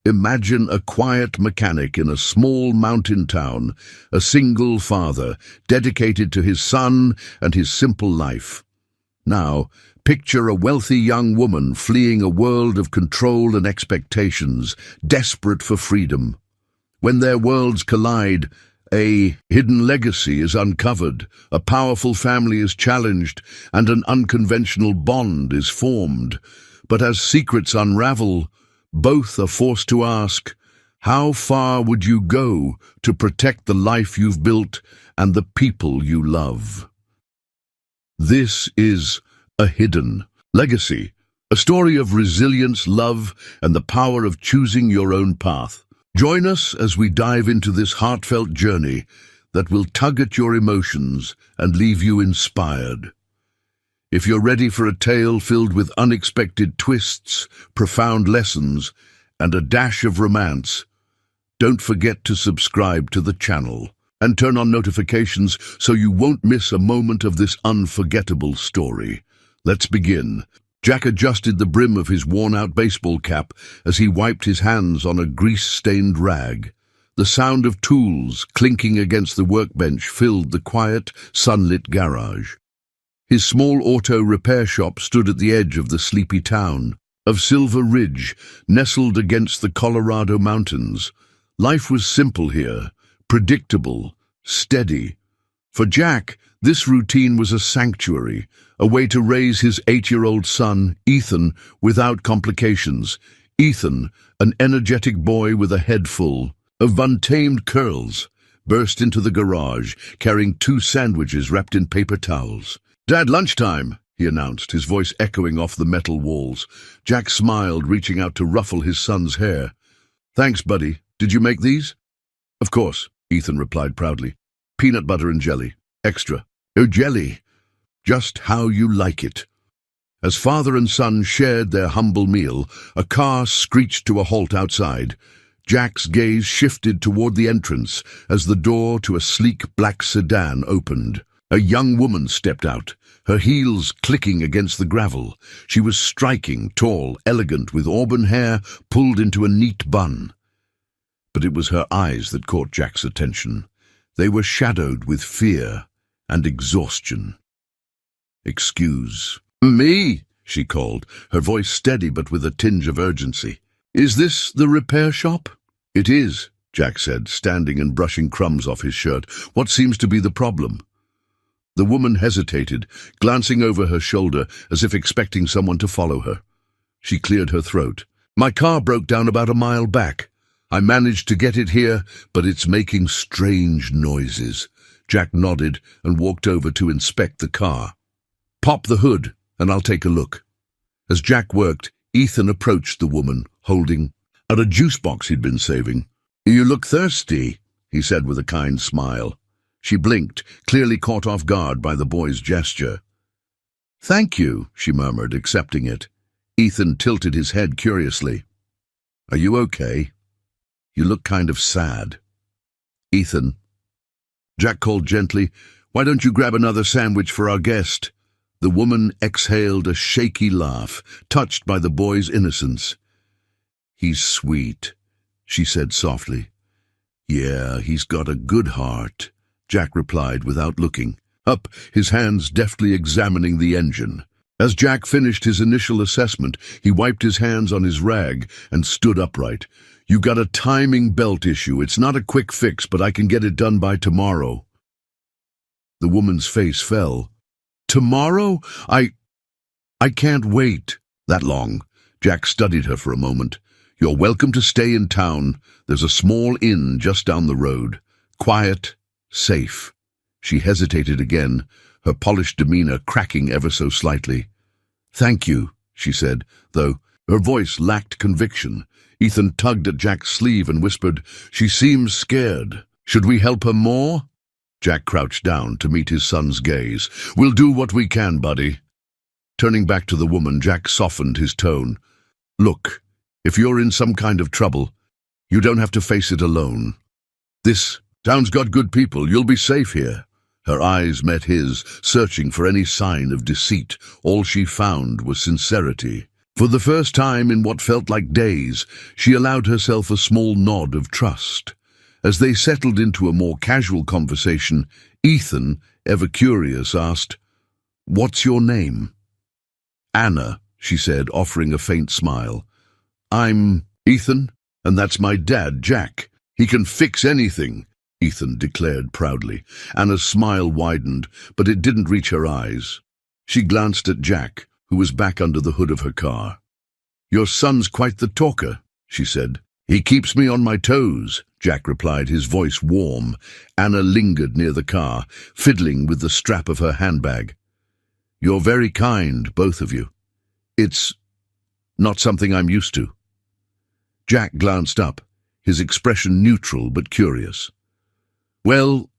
Imagine a quiet mechanic in a small mountain town, a single father, dedicated to his son and his simple life. Now, picture a wealthy young woman fleeing a world of control and expectations, desperate for freedom. When their worlds collide, a hidden legacy is uncovered, a powerful family is challenged, and an unconventional bond is formed. But as secrets unravel, both are forced to ask, how far would you go to protect the life you've built and the people you love? This is A Hidden Legacy, a story of resilience, love, and the power of choosing your own path. Join us as we dive into this heartfelt journey that will tug at your emotions and leave you inspired. If you're ready for a tale filled with unexpected twists, profound lessons, and a dash of romance, don't forget to subscribe to the channel and turn on notifications so you won't miss a moment of this unforgettable story. Let's begin. Jack adjusted the brim of his worn-out baseball cap as he wiped his hands on a grease-stained rag. The sound of tools clinking against the workbench filled the quiet, sunlit garage. His small auto repair shop stood at the edge of the sleepy town of Silver Ridge, nestled against the Colorado mountains. Life was simple here, predictable, steady. For Jack, this routine was a sanctuary, a way to raise his 8-year-old son, Ethan, without complications. Ethan, an energetic boy with a head full of untamed curls, burst into the garage, carrying 2 sandwiches wrapped in paper towels. "Dad, lunchtime," he announced, his voice echoing off the metal walls. Jack smiled, reaching out to ruffle his son's hair. "Thanks, buddy. Did you make these?" "Of course," Ethan replied proudly. "Peanut butter and jelly. Extra." "Oh, jelly. Just how you like it." As father and son shared their humble meal, a car screeched to a halt outside. Jack's gaze shifted toward the entrance as the door to a sleek black sedan opened. A young woman stepped out, her heels clicking against the gravel. She was striking, tall, elegant, with auburn hair pulled into a neat bun. But it was her eyes that caught Jack's attention. They were shadowed with fear and exhaustion. "Excuse me," she called, her voice steady but with a tinge of urgency. "Is this the repair shop?" "It is," Jack said, standing and brushing crumbs off his shirt. "What seems to be the problem?" The woman hesitated, glancing over her shoulder as if expecting someone to follow her. She cleared her throat. "My car broke down about a mile back. I managed to get it here, but it's making strange noises." Jack nodded and walked over to inspect the car. "Pop the hood, and I'll take a look." As Jack worked, Ethan approached the woman, holding out a juice box he'd been saving. "You look thirsty," he said with a kind smile. She blinked, clearly caught off guard by the boy's gesture. "Thank you," she murmured, accepting it. Ethan tilted his head curiously. "Are you okay? You look kind of sad." "Ethan," Jack called gently, "why don't you grab another sandwich for our guest?" The woman exhaled a shaky laugh, touched by the boy's innocence. "He's sweet," she said softly. "Yeah, he's got a good heart," Jack replied without looking up, his hands deftly examining the engine. As Jack finished his initial assessment, he wiped his hands on his rag and stood upright. "You got a timing belt issue. It's not a quick fix, but I can get it done by tomorrow." The woman's face fell. "Tomorrow? I can't wait that long." Jack studied her for a moment. "You're welcome to stay in town. There's a small inn just down the road. Quiet, safe." She hesitated again, her polished demeanor cracking ever so slightly. "Thank you," she said, though her voice lacked conviction. Ethan tugged at Jack's sleeve and whispered, "She seems scared. Should we help her more?" Jack crouched down to meet his son's gaze. "We'll do what we can, buddy." Turning back to the woman, Jack softened his tone. "Look, if you're in some kind of trouble, you don't have to face it alone. This town's got good people. You'll be safe here." Her eyes met his, searching for any sign of deceit. All she found was sincerity. For the first time in what felt like days, she allowed herself a small nod of trust. As they settled into a more casual conversation, Ethan, ever curious, asked, "What's your name?" "Anna," she said, offering a faint smile. "I'm Ethan, and that's my dad, Jack. He can fix anything," Ethan declared proudly. Anna's smile widened, but it didn't reach her eyes. She glanced at Jack, who was back under the hood of her car. "Your son's quite the talker," she said. "He keeps me on my toes," Jack replied, his voice warm. Anna lingered near the car, fiddling with the strap of her handbag. "You're very kind, both of you. It's not something I'm used to." Jack glanced up, his expression neutral but curious. "Well,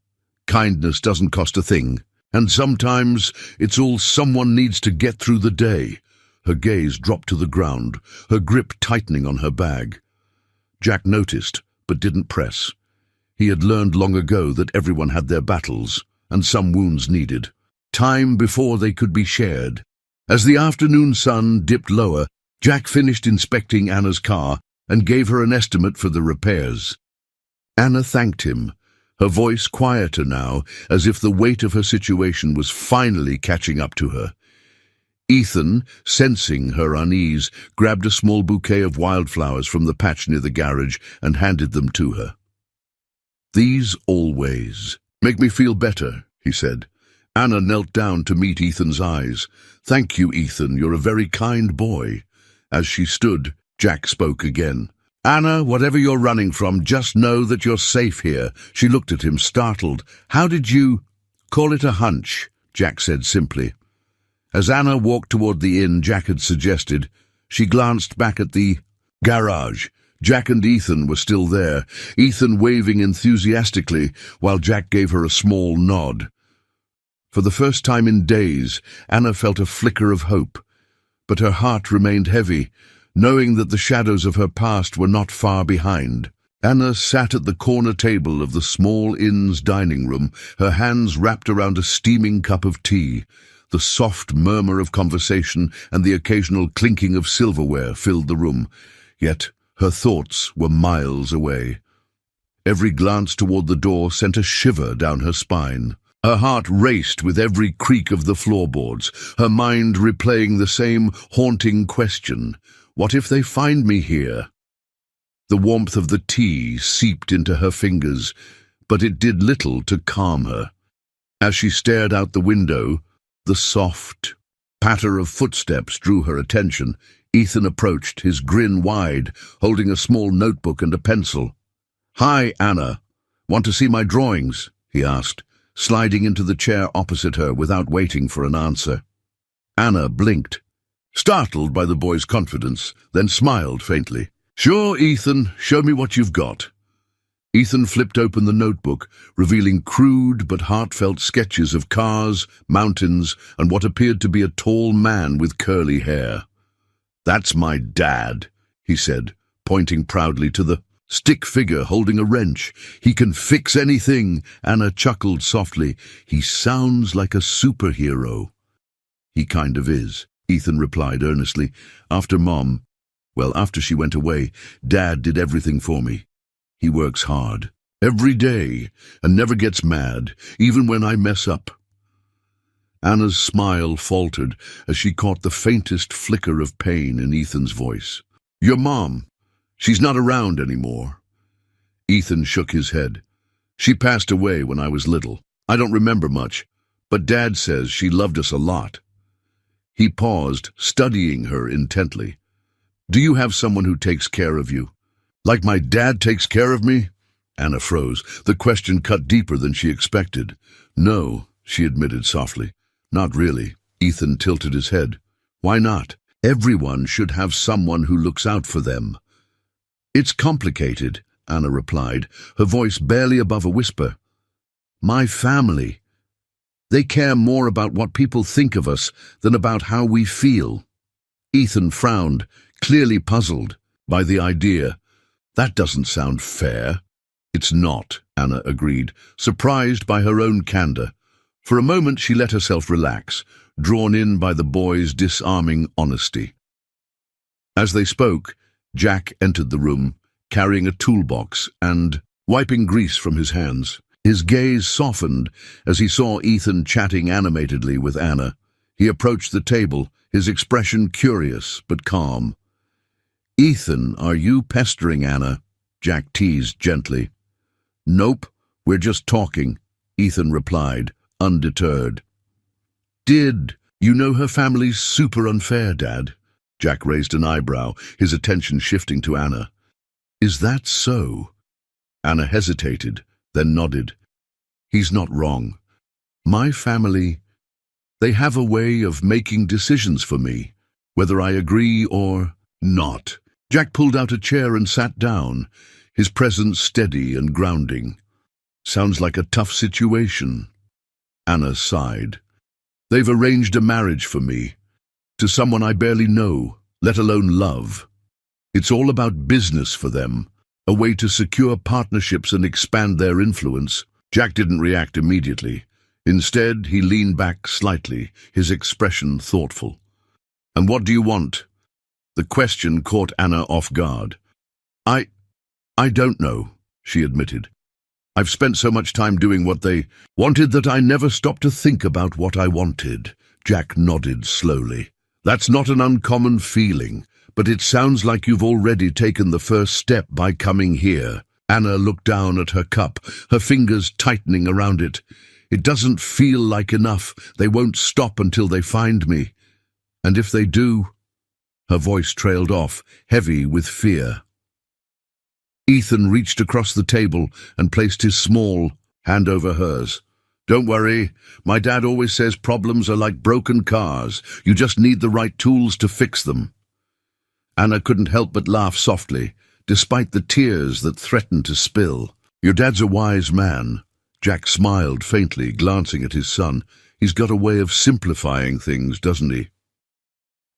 kindness doesn't cost a thing, and sometimes it's all someone needs to get through the day." Her gaze dropped to the ground, her grip tightening on her bag. Jack noticed, but didn't press. He had learned long ago that everyone had their battles, and some wounds needed time before they could be shared. As the afternoon sun dipped lower, Jack finished inspecting Anna's car and gave her an estimate for the repairs. Anna thanked him, her voice quieter now, as if the weight of her situation was finally catching up to her. Ethan, sensing her unease, grabbed a small bouquet of wildflowers from the patch near the garage and handed them to her. "These always make me feel better," he said. Anna knelt down to meet Ethan's eyes. "Thank you, Ethan, you're a very kind boy." As she stood, Jack spoke again. "Anna, whatever you're running from, just know that you're safe here." She looked at him, startled. "How did you—" "Call it a hunch," Jack said simply. As Anna walked toward the inn Jack had suggested, she glanced back at the garage. Jack and Ethan were still there, Ethan waving enthusiastically while Jack gave her a small nod. For the first time in days, Anna felt a flicker of hope, but her heart remained heavy, knowing that the shadows of her past were not far behind. Anna sat at the corner table of the small inn's dining room, her hands wrapped around a steaming cup of tea. The soft murmur of conversation and the occasional clinking of silverware filled the room, yet her thoughts were miles away. Every glance toward the door sent a shiver down her spine. Her heart raced with every creak of the floorboards, her mind replaying the same haunting question: what if they find me here? The warmth of the tea seeped into her fingers, but it did little to calm her. As she stared out the window, the soft patter of footsteps drew her attention. Ethan approached, his grin wide, holding a small notebook and a pencil. "Hi, Anna. Want to see my drawings?" he asked, sliding into the chair opposite her without waiting for an answer. Anna blinked, startled by the boy's confidence, then smiled faintly. "Sure, Ethan, show me what you've got." Ethan flipped open the notebook, revealing crude but heartfelt sketches of cars, mountains, and what appeared to be a tall man with curly hair. "That's my dad," he said, pointing proudly to the stick figure holding a wrench. "He can fix anything," Anna chuckled softly. "He sounds like a superhero." "He kind of is," Ethan replied earnestly. After she went away, Dad did everything for me. He works hard, every day, and never gets mad, even when I mess up." Anna's smile faltered as she caught the faintest flicker of pain in Ethan's voice. "Your mom, she's not around anymore." Ethan shook his head. "She passed away when I was little. I don't remember much, but Dad says she loved us a lot." He paused, studying her intently. "Do you have someone who takes care of you? Like my dad takes care of me?" Anna froze. The question cut deeper than she expected. "No," she admitted softly. "Not really." Ethan tilted his head. "Why not? Everyone should have someone who looks out for them." "It's complicated," Anna replied, her voice barely above a whisper. "My family. They care more about what people think of us than about how we feel." Ethan frowned, clearly puzzled by the idea. "That doesn't sound fair." "It's not," Anna agreed, surprised by her own candor. For a moment she let herself relax, drawn in by the boy's disarming honesty. As they spoke, Jack entered the room, carrying a toolbox and wiping grease from his hands. His gaze softened as he saw Ethan chatting animatedly with Anna. He approached the table, his expression curious but calm. "Ethan, are you pestering Anna?" Jack teased gently. "Nope, we're just talking," Ethan replied, undeterred. "Did you know her family's super unfair, Dad?" Jack raised an eyebrow, his attention shifting to Anna. "Is that so?" Anna hesitated, then nodded. "He's not wrong. My family, they have a way of making decisions for me, whether I agree or not." Jack pulled out a chair and sat down, his presence steady and grounding. "Sounds like a tough situation." Anna sighed. "They've arranged a marriage for me, to someone I barely know, let alone love. It's all about business for them, a way to secure partnerships and expand their influence." Jack didn't react immediately. Instead, he leaned back slightly, his expression thoughtful. "And what do you want?" The question caught Anna off guard. I don't know," she admitted. "I've spent so much time doing what they wanted that I never stopped to think about what I wanted." Jack nodded slowly. "That's not an uncommon feeling, but it sounds like you've already taken the first step by coming here." Anna looked down at her cup, her fingers tightening around it. "It doesn't feel like enough. They won't stop until they find me. And if they do—" Her voice trailed off, heavy with fear. Ethan reached across the table and placed his small hand over hers. "Don't worry. My dad always says problems are like broken cars. You just need the right tools to fix them." Anna couldn't help but laugh softly, despite the tears that threatened to spill. "Your dad's a wise man." Jack smiled faintly, glancing at his son. "He's got a way of simplifying things, doesn't he?"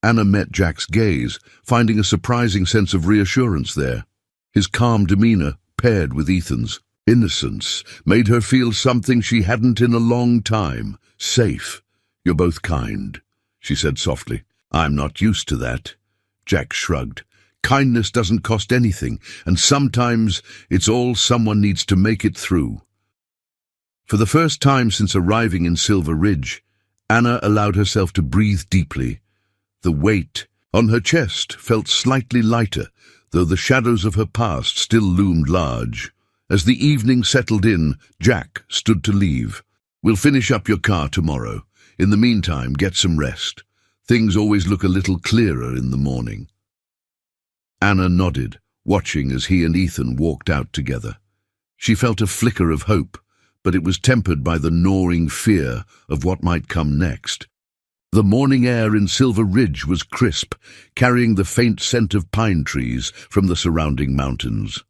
Anna met Jack's gaze, finding a surprising sense of reassurance there. His calm demeanor, paired with Ethan's innocence, made her feel something she hadn't in a long time. "Safe. You're both kind," she said softly. "I'm not used to that." Jack shrugged. "Kindness doesn't cost anything, and sometimes it's all someone needs to make it through." For the first time since arriving in Silver Ridge, Anna allowed herself to breathe deeply. The weight on her chest felt slightly lighter, though the shadows of her past still loomed large. As the evening settled in, Jack stood to leave. "We'll finish up your car tomorrow. In the meantime, get some rest. Things always look a little clearer in the morning." Anna nodded, watching as he and Ethan walked out together. She felt a flicker of hope, but it was tempered by the gnawing fear of what might come next. The morning air in Silver Ridge was crisp, carrying the faint scent of pine trees from the surrounding mountains.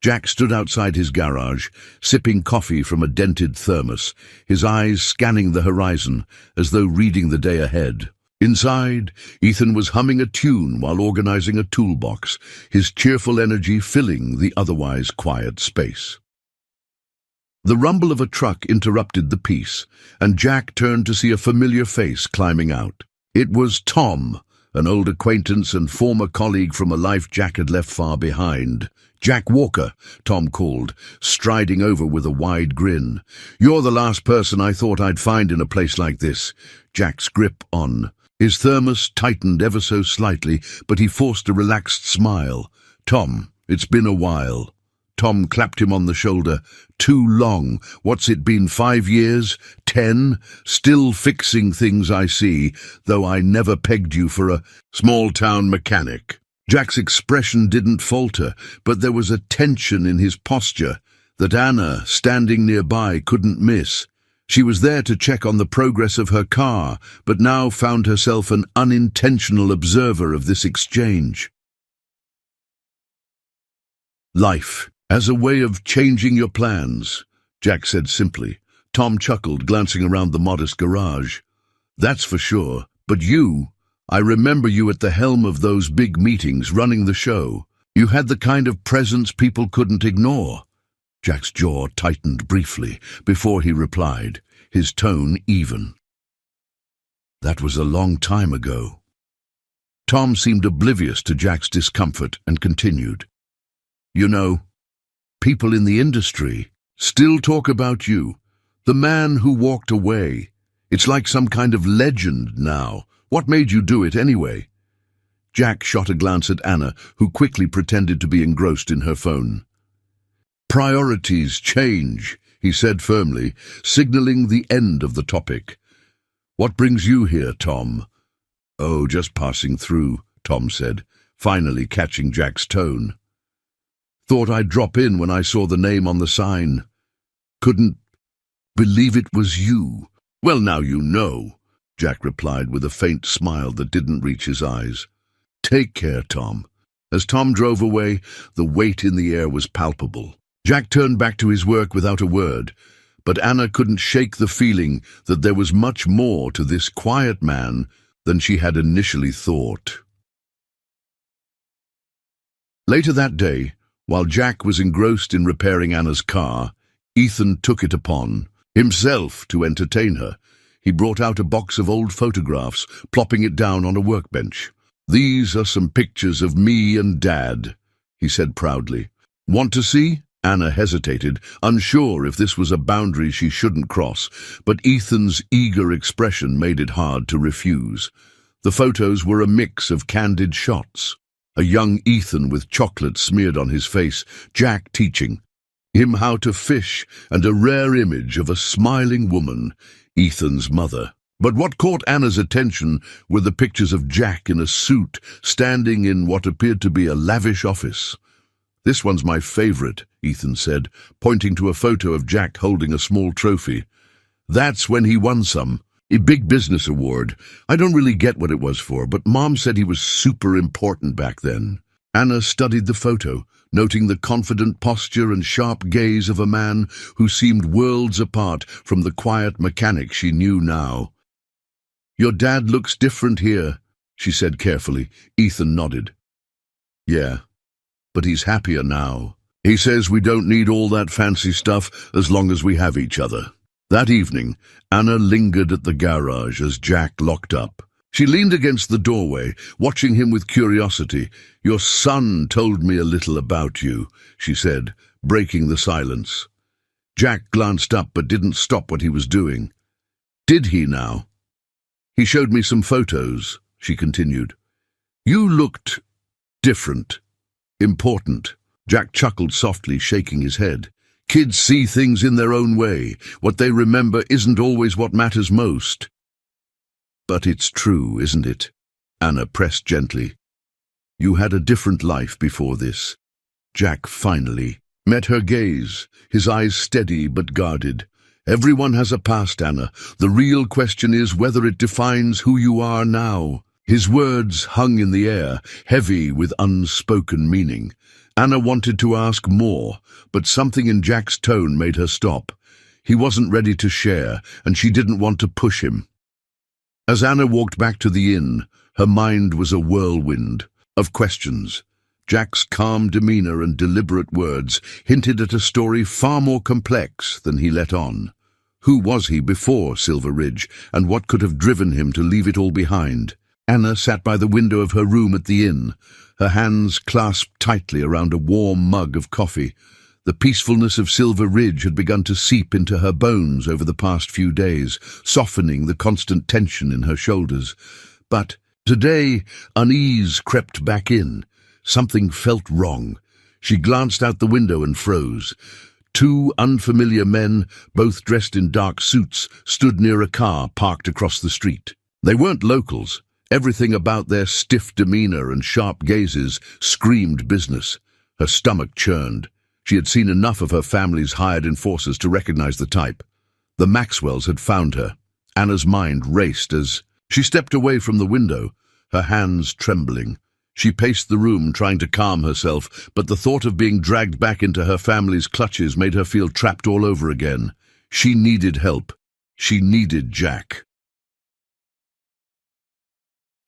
Jack stood outside his garage, sipping coffee from a dented thermos, his eyes scanning the horizon as though reading the day ahead. Inside, Ethan was humming a tune while organizing a toolbox, his cheerful energy filling the otherwise quiet space. The rumble of a truck interrupted the peace, and Jack turned to see a familiar face climbing out. It was Tom, an old acquaintance and former colleague from a life Jack had left far behind. "Jack Walker," Tom called, striding over with a wide grin. "You're the last person I thought I'd find in a place like this." Jack's grip on. His thermos tightened ever so slightly, but he forced a relaxed smile. "Tom, it's been a while." Tom clapped him on the shoulder. "Too long. What's it been, 5 years? 10? Still fixing things, I see, though I never pegged you for a small-town mechanic." Jack's expression didn't falter, but there was a tension in his posture that Anna, standing nearby, couldn't miss. She was there to check on the progress of her car, but now found herself an unintentional observer of this exchange. "Life as a way of changing your plans," Jack said simply. Tom chuckled, glancing around the modest garage. "That's for sure. But you, I remember you at the helm of those big meetings, running the show. You had the kind of presence people couldn't ignore." Jack's jaw tightened briefly before he replied, his tone even. "That was a long time ago." Tom seemed oblivious to Jack's discomfort and continued. You know, people in the industry still talk about you, the man who walked away. It's like some kind of legend now. What made you do it anyway? Jack shot a glance at Anna, who quickly pretended to be engrossed in her phone. Priorities change, he said firmly, signaling the end of the topic. What brings you here, Tom? Oh, just passing through, Tom said, finally catching Jack's tone. Thought I'd drop in when I saw the name on the sign. Couldn't believe it was you. Well, now you know, Jack replied with a faint smile that didn't reach his eyes. Take care, Tom. As Tom drove away, the weight in the air was palpable. Jack turned back to his work without a word, but Anna couldn't shake the feeling that there was much more to this quiet man than she had initially thought. Later that day, while Jack was engrossed in repairing Anna's car, Ethan took it upon himself to entertain her. He brought out a box of old photographs, plopping it down on a workbench. These are some pictures of me and Dad, he said proudly. Want to see? Anna hesitated, unsure if this was a boundary she shouldn't cross, but Ethan's eager expression made it hard to refuse. The photos were a mix of candid shots. A young Ethan with chocolate smeared on his face, Jack teaching him how to fish, and a rare image of a smiling woman, Ethan's mother. But what caught Anna's attention were the pictures of Jack in a suit, standing in what appeared to be a lavish office. This one's my favorite, Ethan said, pointing to a photo of Jack holding a small trophy. That's when he won a big business award. I don't really get what it was for, but Mom said he was super important back then. Anna studied the photo, noting the confident posture and sharp gaze of a man who seemed worlds apart from the quiet mechanic she knew now. Your dad looks different here, she said carefully. Ethan nodded. Yeah, but he's happier now. He says we don't need all that fancy stuff as long as we have each other. That evening, Anna lingered at the garage as Jack locked up. She leaned against the doorway, watching him with curiosity. Your son told me a little about you, she said, breaking the silence. Jack glanced up but didn't stop what he was doing. Did he now? He showed me some photos, she continued. You looked different, important. Jack chuckled softly, shaking his head. Kids see things in their own way. What they remember isn't always what matters most. But it's true, isn't it? Anna pressed gently. You had a different life before this. Jack finally met her gaze, his eyes steady but guarded. Everyone has a past, Anna. The real question is whether it defines who you are now. His words hung in the air, heavy with unspoken meaning. Anna wanted to ask more, but something in Jack's tone made her stop. He wasn't ready to share, and she didn't want to push him. As Anna walked back to the inn, her mind was a whirlwind of questions. Jack's calm demeanor and deliberate words hinted at a story far more complex than he let on. Who was he before Silver Ridge, and what could have driven him to leave it all behind? Anna sat by the window of her room at the inn, her hands clasped tightly around a warm mug of coffee. The peacefulness of Silver Ridge had begun to seep into her bones over the past few days, softening the constant tension in her shoulders. But today, unease crept back in. Something felt wrong. She glanced out the window and froze. Two unfamiliar men, both dressed in dark suits, stood near a car parked across the street. They weren't locals. Everything about their stiff demeanor and sharp gazes screamed business. Her stomach churned. She had seen enough of her family's hired enforcers to recognize the type. The Maxwells had found her. Anna's mind raced as she stepped away from the window, her hands trembling. She paced the room, trying to calm herself, but the thought of being dragged back into her family's clutches made her feel trapped all over again. She needed help. She needed Jack.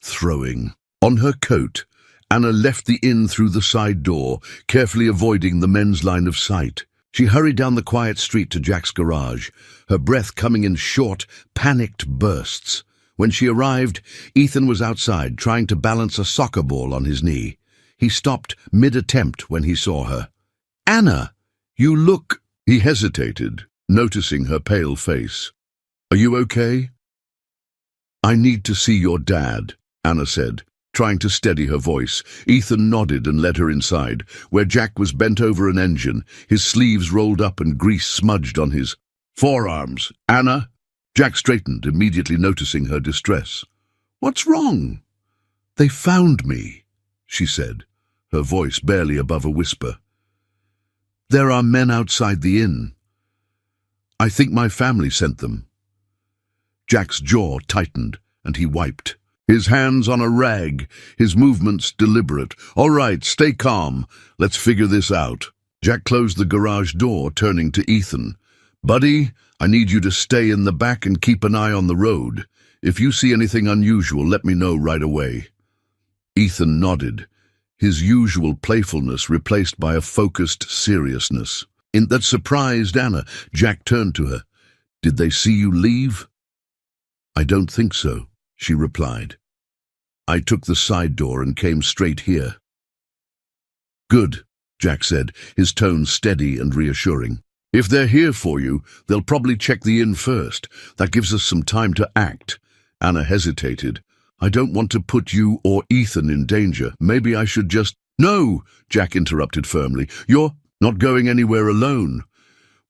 Throwing on her coat, Anna left the inn through the side door, carefully avoiding the men's line of sight. She hurried down the quiet street to Jack's garage, her breath coming in short, panicked bursts. When she arrived, Ethan was outside trying to balance a soccer ball on his knee. He stopped mid-attempt when he saw her. "Anna, you look—" He hesitated, noticing her pale face. "Are you okay?" "I need to see your dad," Anna said, trying to steady her voice. Ethan nodded and led her inside, where Jack was bent over an engine, his sleeves rolled up and grease smudged on his forearms. "Anna?" Jack straightened, immediately noticing her distress. "What's wrong?" "They found me," she said, her voice barely above a whisper. "There are men outside the inn. I think my family sent them." Jack's jaw tightened, and he wiped, his hands on a rag, his movements deliberate. "All right, stay calm. Let's figure this out." Jack closed the garage door, turning to Ethan. "Buddy, I need you to stay in the back and keep an eye on the road. If you see anything unusual, let me know right away." Ethan nodded, his usual playfulness replaced by a focused seriousness. That surprised Anna. Jack turned to her. "Did they see you leave?" "I don't think so," she replied. "I took the side door and came straight here." "Good," Jack said, his tone steady and reassuring. "If they're here for you, they'll probably check the inn first. That gives us some time to act." Anna hesitated. "I don't want to put you or Ethan in danger. Maybe I should just—" "No," Jack interrupted firmly. "You're not going anywhere alone.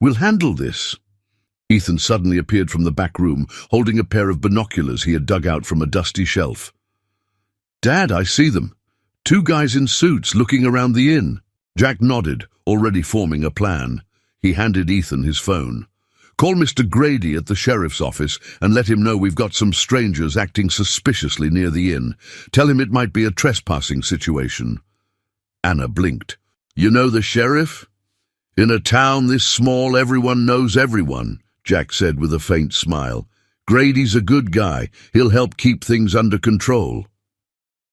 We'll handle this." Ethan suddenly appeared from the back room, holding a pair of binoculars he had dug out from a dusty shelf. "Dad, I see them. 2 guys in suits looking around the inn." Jack nodded, already forming a plan. He handed Ethan his phone. "Call Mr. Grady at the sheriff's office and let him know we've got some strangers acting suspiciously near the inn. Tell him it might be a trespassing situation." Anna blinked. "You know the sheriff?" "In a town this small, everyone knows everyone," Jack said with a faint smile. "Grady's a good guy. He'll help keep things under control."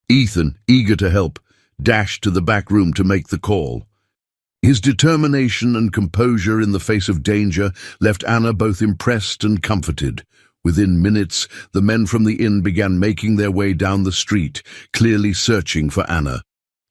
Ethan, eager to help, dashed to the back room to make the call. His determination and composure in the face of danger left Anna both impressed and comforted. Within minutes, the men from the inn began making their way down the street, clearly searching for Anna.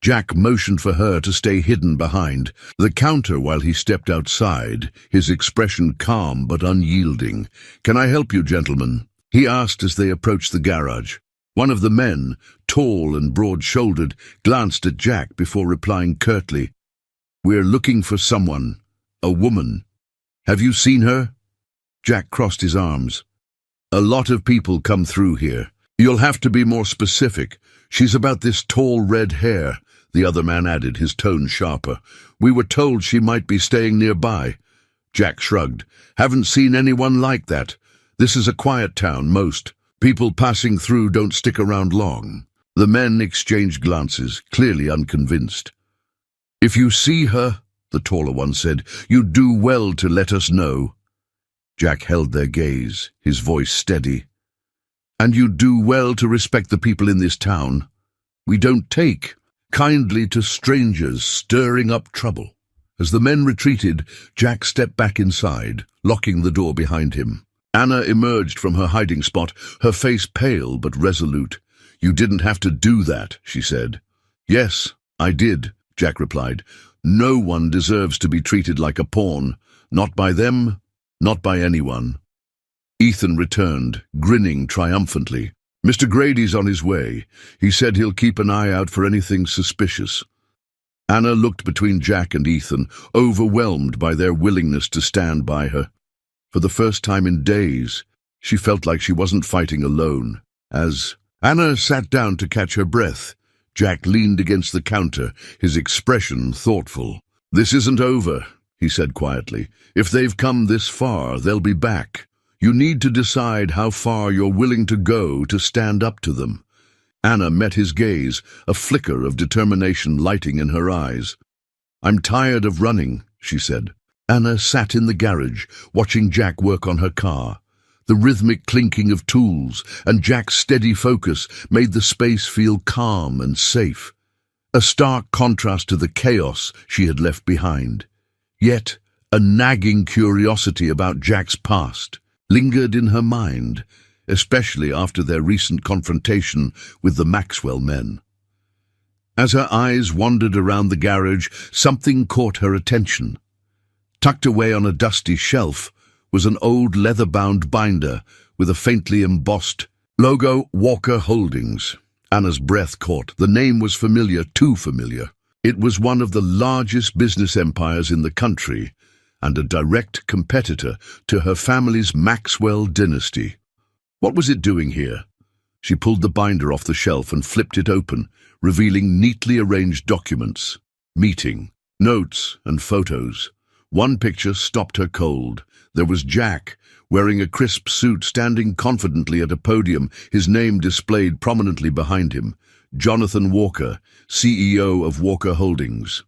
Jack motioned for her to stay hidden behind the counter while he stepped outside, his expression calm but unyielding. "Can I help you, gentlemen?" he asked as they approached the garage. One of the men, tall and broad-shouldered, glanced at Jack before replying curtly, "We're looking for someone, a woman. Have you seen her?" Jack crossed his arms. "A lot of people come through here. You'll have to be more specific. She's about this tall red hair," the other man added, his tone sharper. "We were told she might be staying nearby." Jack shrugged. "Haven't seen anyone like that. This is a quiet town, most. People passing through don't stick around long." The men exchanged glances, clearly unconvinced. "If you see her," the taller one said, "you'd do well to let us know." Jack held their gaze, his voice steady. "And you'd do well to respect the people in this town. We don't take kindly to strangers stirring up trouble." As the men retreated, Jack stepped back inside, locking the door behind him. Anna emerged from her hiding spot, her face pale but resolute. "You didn't have to do that," she said. "Yes, I did," Jack replied. "No one deserves to be treated like a pawn. Not by them, not by anyone." Ethan returned, grinning triumphantly. "Mr. Grady's on his way. He said he'll keep an eye out for anything suspicious." Anna looked between Jack and Ethan, overwhelmed by their willingness to stand by her. For the first time in days, she felt like she wasn't fighting alone. As Anna sat down to catch her breath, Jack leaned against the counter, his expression thoughtful. "This isn't over," he said quietly. "If they've come this far, they'll be back. You need to decide how far you're willing to go to stand up to them." Anna met his gaze, a flicker of determination lighting in her eyes. "I'm tired of running," she said. Anna sat in the garage, watching Jack work on her car. The rhythmic clinking of tools and Jack's steady focus made the space feel calm and safe, a stark contrast to the chaos she had left behind. Yet, a nagging curiosity about Jack's past lingered in her mind, especially after their recent confrontation with the Maxwell men. As her eyes wandered around the garage, something caught her attention. Tucked away on a dusty shelf was an old leather-bound binder with a faintly embossed logo, Walker Holdings. Anna's breath caught. The name was familiar, too familiar. It was one of the largest business empires in the country and a direct competitor to her family's Maxwell dynasty. What was it doing here? She pulled the binder off the shelf and flipped it open, revealing neatly arranged documents, meeting, notes, and photos. One picture stopped her cold. There was Jack, wearing a crisp suit, standing confidently at a podium, his name displayed prominently behind him. Jonathan Walker, CEO of Walker Holdings.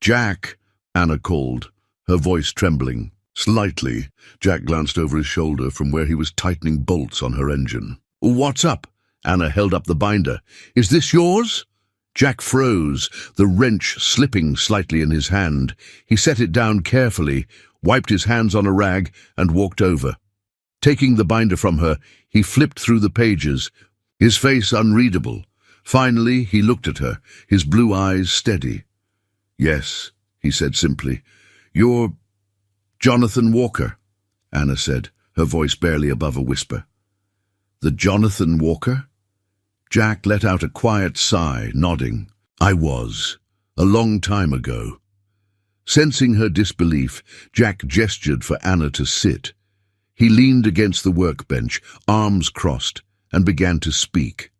"Jack," Anna called, her voice trembling. Slightly, Jack glanced over his shoulder from where he was tightening bolts on her engine. "What's up?" Anna held up the binder. "Is this yours?" Jack froze, the wrench slipping slightly in his hand. He set it down carefully, wiped his hands on a rag, and walked over. Taking the binder from her, he flipped through the pages, his face unreadable. Finally, he looked at her, his blue eyes steady. "Yes," he said simply. "You're Jonathan Walker," Anna said, her voice barely above a whisper. "The Jonathan Walker?" Jack let out a quiet sigh, nodding. "I was, a long time ago." Sensing her disbelief, Jack gestured for Anna to sit. He leaned against the workbench, arms crossed, and began to speak.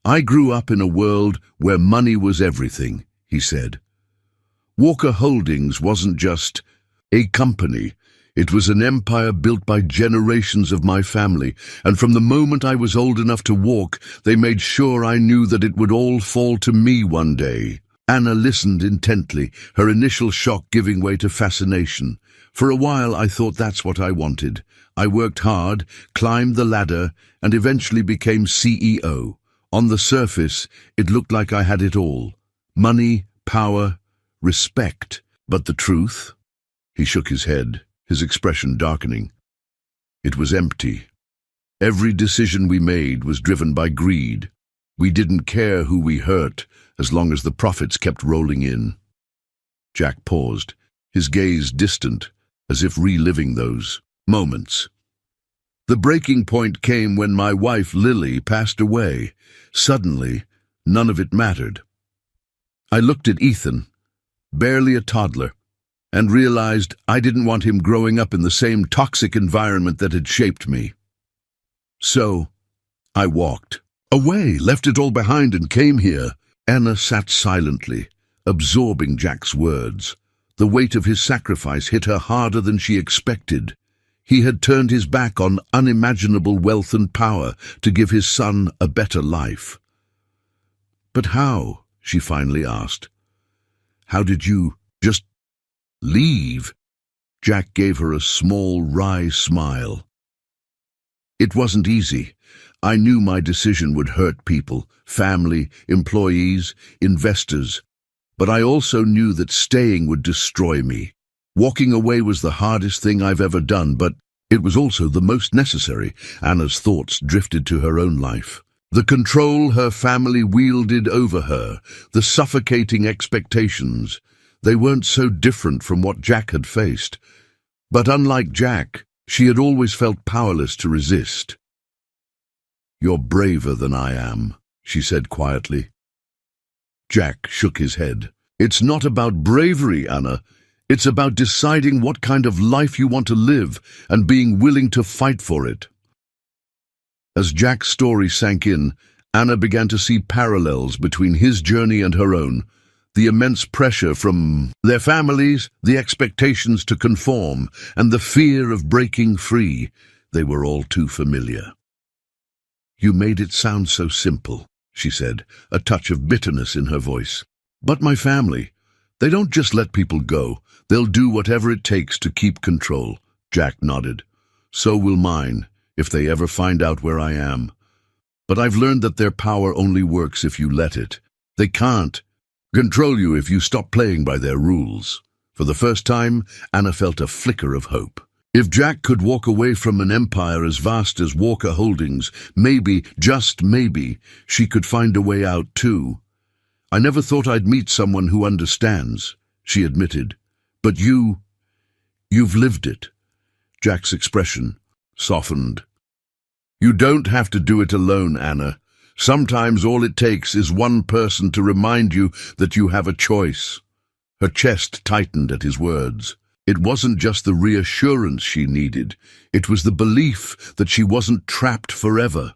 "I grew up in a world where money was everything," he said. Walker Holdings wasn't just a company. It was an empire built by generations of my family, and from the moment I was old enough to walk, they made sure I knew that it would all fall to me one day. Anna listened intently, her initial shock giving way to fascination. For a while I thought that's what I wanted. I worked hard, climbed the ladder, and eventually became CEO. On the surface, it looked like I had it all. Money, power, respect. But the truth? He shook his head, his expression darkening. It was empty. Every decision we made was driven by greed. We didn't care who we hurt, as long as the profits kept rolling in. Jack paused, his gaze distant, as if reliving those moments. The breaking point came when my wife Lily passed away. Suddenly, none of it mattered. I looked at Ethan, barely a toddler, and realized I didn't want him growing up in the same toxic environment that had shaped me. So, I walked away, left it all behind, and came here. Anna sat silently, absorbing Jack's words. The weight of his sacrifice hit her harder than she expected. He had turned his back on unimaginable wealth and power to give his son a better life. "But how?" she finally asked. "How did you just leave?" Jack gave her a small, wry smile. "It wasn't easy. I knew my decision would hurt people, family, employees, investors. But I also knew that staying would destroy me. Walking away was the hardest thing I've ever done, but it was also the most necessary." Anna's thoughts drifted to her own life. The control her family wielded over her, the suffocating expectations. They weren't so different from what Jack had faced. But unlike Jack, she had always felt powerless to resist. "You're braver than I am," she said quietly. Jack shook his head. "It's not about bravery, Anna. It's about deciding what kind of life you want to live and being willing to fight for it." As Jack's story sank in, Anna began to see parallels between his journey and her own. The immense pressure from their families, the expectations to conform, and the fear of breaking free. They were all too familiar. "You made it sound so simple," she said, a touch of bitterness in her voice. "But my family, they don't just let people go. They'll do whatever it takes to keep control." Jack nodded. "So will mine, if they ever find out where I am. But I've learned that their power only works if you let it. They can't control you if you stop playing by their rules." For the first time, Anna felt a flicker of hope. If Jack could walk away from an empire as vast as Walker Holdings, maybe, just maybe, she could find a way out too. "I never thought I'd meet someone who understands," she admitted. "But you've lived it." Jack's expression softened. "You don't have to do it alone, Anna. Sometimes all it takes is one person to remind you that you have a choice." Her chest tightened at his words. It wasn't just the reassurance she needed. It was the belief that she wasn't trapped forever.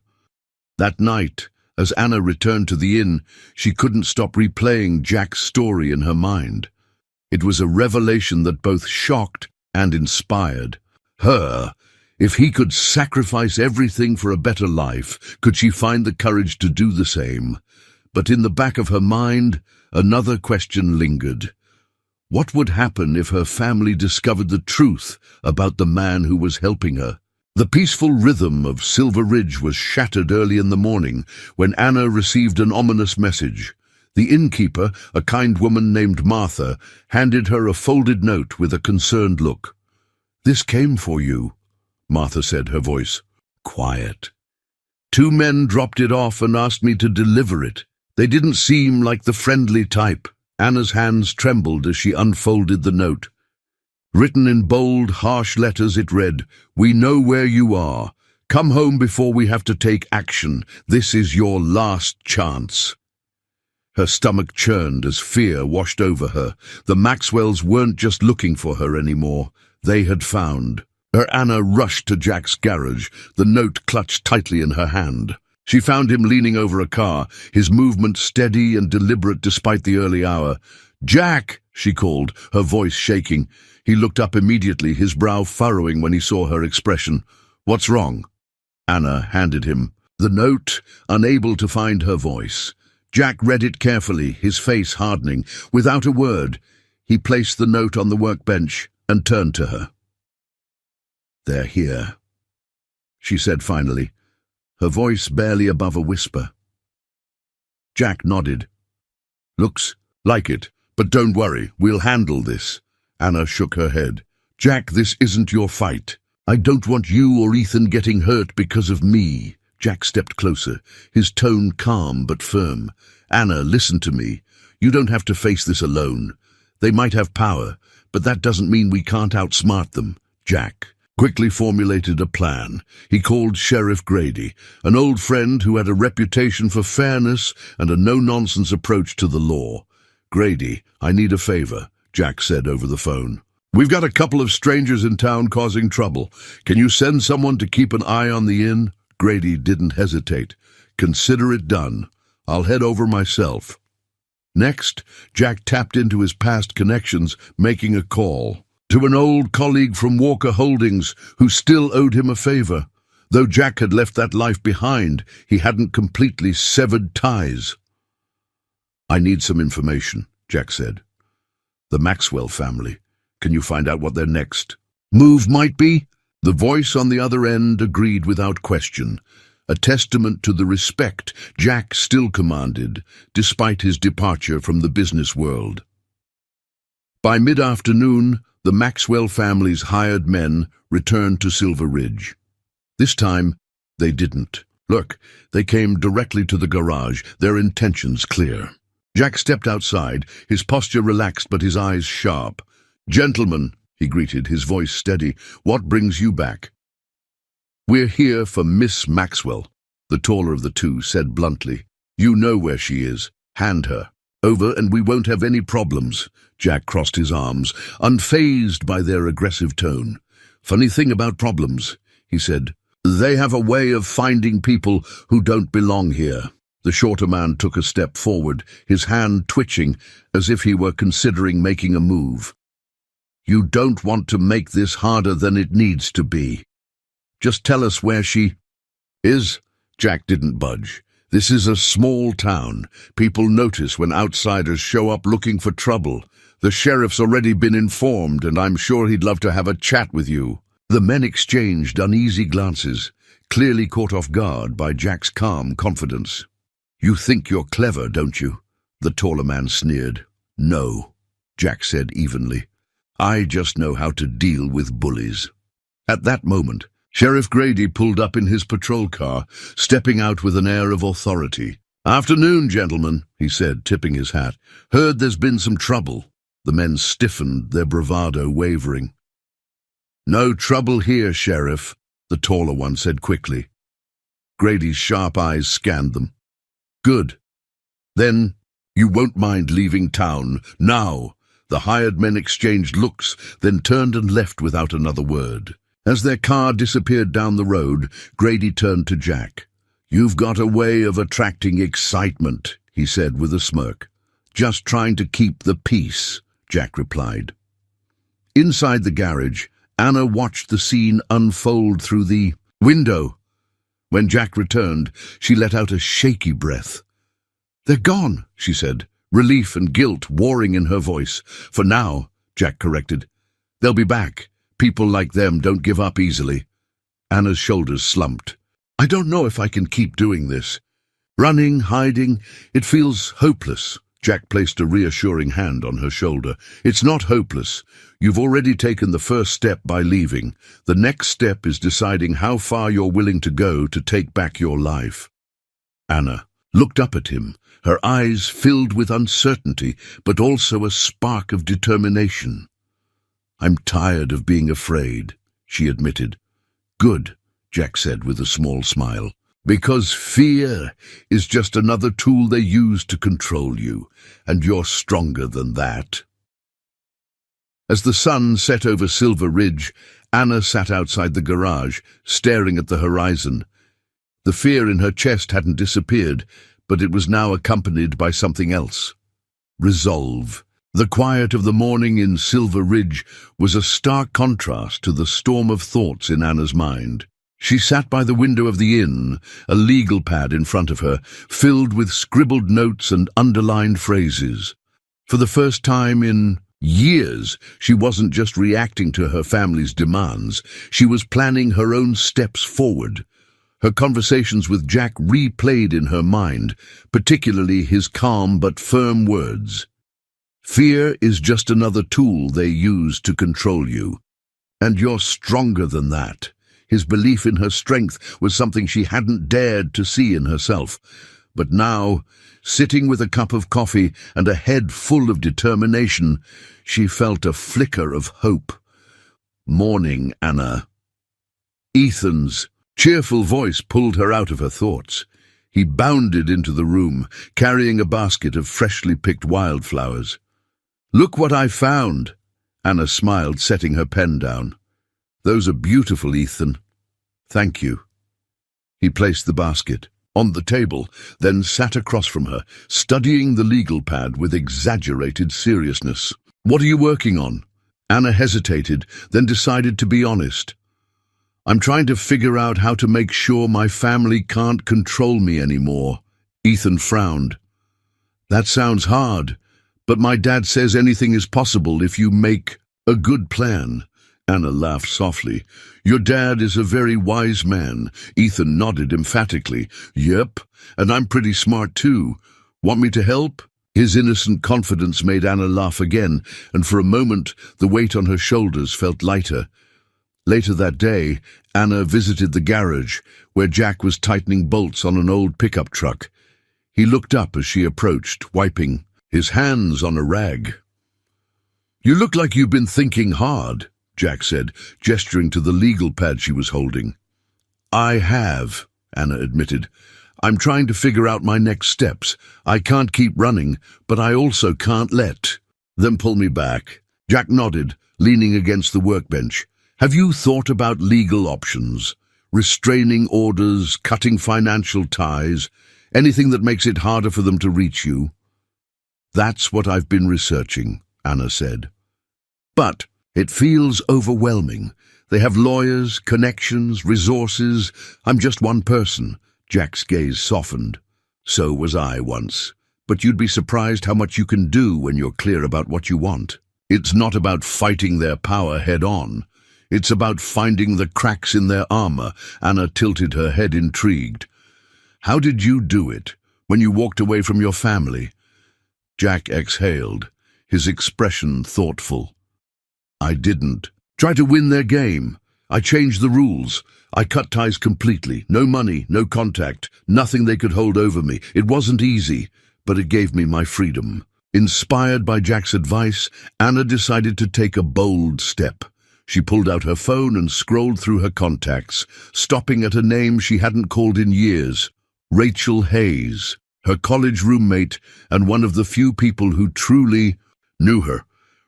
That night, as Anna returned to the inn, she couldn't stop replaying Jack's story in her mind. It was a revelation that both shocked and inspired her. If he could sacrifice everything for a better life, could she find the courage to do the same? But in the back of her mind, another question lingered. What would happen if her family discovered the truth about the man who was helping her? The peaceful rhythm of Silver Ridge was shattered early in the morning when Anna received an ominous message. The innkeeper, a kind woman named Martha, handed her a folded note with a concerned look. "This came for you," Martha said, her voice quiet. "Two men dropped it off and asked me to deliver it. They didn't seem like the friendly type." Anna's hands trembled as she unfolded the note. Written in bold, harsh letters it read, "We know where you are. Come home before we have to take action. This is your last chance." Her stomach churned as fear washed over her. The Maxwells weren't just looking for her anymore. They had found her. Anna rushed to Jack's garage, the note clutched tightly in her hand. She found him leaning over a car, his movement steady and deliberate despite the early hour. "Jack!" she called, her voice shaking. He looked up immediately, his brow furrowing when he saw her expression. "What's wrong?" Anna handed him the note, unable to find her voice. Jack read it carefully, his face hardening. Without a word, he placed the note on the workbench and turned to her. "They're here," she said finally, her voice barely above a whisper. Jack nodded. "Looks like it, but don't worry, we'll handle this." Anna shook her head. "Jack, this isn't your fight. I don't want you or Ethan getting hurt because of me." Jack stepped closer, his tone calm but firm. "Anna, listen to me. You don't have to face this alone. They might have power, but that doesn't mean we can't outsmart them." Jack quickly formulated a plan. He called Sheriff Grady, an old friend who had a reputation for fairness and a no-nonsense approach to the law. "Grady, I need a favor," Jack said over the phone. "We've got a couple of strangers in town causing trouble. Can you send someone to keep an eye on the inn?" Grady didn't hesitate. "Consider it done. I'll head over myself." Next, Jack tapped into his past connections, making a call to an old colleague from Walker Holdings who still owed him a favor. Though Jack had left that life behind, he hadn't completely severed ties. "I need some information," Jack said. "The Maxwell family. Can you find out what their next move might be?" The voice on the other end agreed without question, a testament to the respect Jack still commanded, despite his departure from the business world. By mid-afternoon, the Maxwell family's hired men returned to Silver Ridge. This time, they didn't. Look, they came directly to the garage, their intentions clear. Jack stepped outside, his posture relaxed but his eyes sharp. "Gentlemen," he greeted, his voice steady, "what brings you back?" "We're here for Miss Maxwell," the taller of the two said bluntly. "You know where she is. Hand her over and we won't have any problems." Jack crossed his arms, unfazed by their aggressive tone. "Funny thing about problems," he said. "They have a way of finding people who don't belong here." The shorter man took a step forward, his hand twitching as if he were considering making a move. "You don't want to make this harder than it needs to be. Just tell us where she is." Jack didn't budge. "This is a small town. People notice when outsiders show up looking for trouble. The sheriff's already been informed, and I'm sure he'd love to have a chat with you." The men exchanged uneasy glances, clearly caught off guard by Jack's calm confidence. "You think you're clever, don't you?" the taller man sneered. "No," Jack said evenly. "I just know how to deal with bullies." At that moment, Sheriff Grady pulled up in his patrol car, stepping out with an air of authority. "Afternoon, gentlemen," he said, tipping his hat. "Heard there's been some trouble." The men stiffened, their bravado wavering. "No trouble here, Sheriff," the taller one said quickly. Grady's sharp eyes scanned them. "Good. Then you won't mind leaving town now." The hired men exchanged looks, then turned and left without another word. As their car disappeared down the road, Grady turned to Jack. "You've got a way of attracting excitement," he said with a smirk. "Just trying to keep the peace," Jack replied. Inside the garage, Anna watched the scene unfold through the window. When Jack returned, she let out a shaky breath. "They're gone," she said, relief and guilt warring in her voice. "For now," Jack corrected. "They'll be back. People like them don't give up easily." Anna's shoulders slumped. "I don't know if I can keep doing this. Running, hiding, it feels hopeless." Jack placed a reassuring hand on her shoulder. "It's not hopeless. You've already taken the first step by leaving. The next step is deciding how far you're willing to go to take back your life." Anna looked up at him, her eyes filled with uncertainty, but also a spark of determination. "I'm tired of being afraid," she admitted. "Good," Jack said with a small smile. "Because fear is just another tool they use to control you, and you're stronger than that." As the sun set over Silver Ridge, Anna sat outside the garage, staring at the horizon. The fear in her chest hadn't disappeared, but it was now accompanied by something else. Resolve. The quiet of the morning in Silver Ridge was a stark contrast to the storm of thoughts in Anna's mind. She sat by the window of the inn, a legal pad in front of her, filled with scribbled notes and underlined phrases. For the first time in years, she wasn't just reacting to her family's demands, she was planning her own steps forward. Her conversations with Jack replayed in her mind, particularly his calm but firm words. "Fear is just another tool they use to control you. And you're stronger than that." His belief in her strength was something she hadn't dared to see in herself. But now, sitting with a cup of coffee and a head full of determination, she felt a flicker of hope. "Morning, Anna." Ethan's cheerful voice pulled her out of her thoughts. He bounded into the room, carrying a basket of freshly picked wildflowers. "Look what I found," Anna smiled, setting her pen down. "Those are beautiful, Ethan." "Thank you." He placed the basket on the table, then sat across from her, studying the legal pad with exaggerated seriousness. "What are you working on?" Anna hesitated, then decided to be honest. "I'm trying to figure out how to make sure my family can't control me anymore." Ethan frowned. "That sounds hard, but my dad says anything is possible if you make a good plan." Anna laughed softly. "Your dad is a very wise man." Ethan nodded emphatically. "Yep, and I'm pretty smart too. Want me to help?" His innocent confidence made Anna laugh again, and for a moment the weight on her shoulders felt lighter. Later that day, Anna visited the garage, where Jack was tightening bolts on an old pickup truck. He looked up as she approached, wiping his hands on a rag. "You look like you've been thinking hard," Jack said, gesturing to the legal pad she was holding. "I have," Anna admitted. "I'm trying to figure out my next steps. I can't keep running, but I also can't let them pull me back." Jack nodded, leaning against the workbench. "Have you thought about legal options? Restraining orders, cutting financial ties, anything that makes it harder for them to reach you?" "That's what I've been researching," Anna said. "But it feels overwhelming. They have lawyers, connections, resources. I'm just one person." Jack's gaze softened. "So was I once. But you'd be surprised how much you can do when you're clear about what you want. It's not about fighting their power head-on. It's about finding the cracks in their armor." Anna tilted her head, intrigued. "How did you do it, when you walked away from your family?" Jack exhaled, his expression thoughtful. "I didn't try to win their game. I changed the rules. I cut ties completely. No money, no contact, nothing they could hold over me. It wasn't easy, but it gave me my freedom. Inspired by Jack's advice, Anna decided to take a bold step. She pulled out her phone and scrolled through her contacts, stopping at a name she hadn't called in years. Rachel Hayes, her college roommate and one of the few people who truly knew her.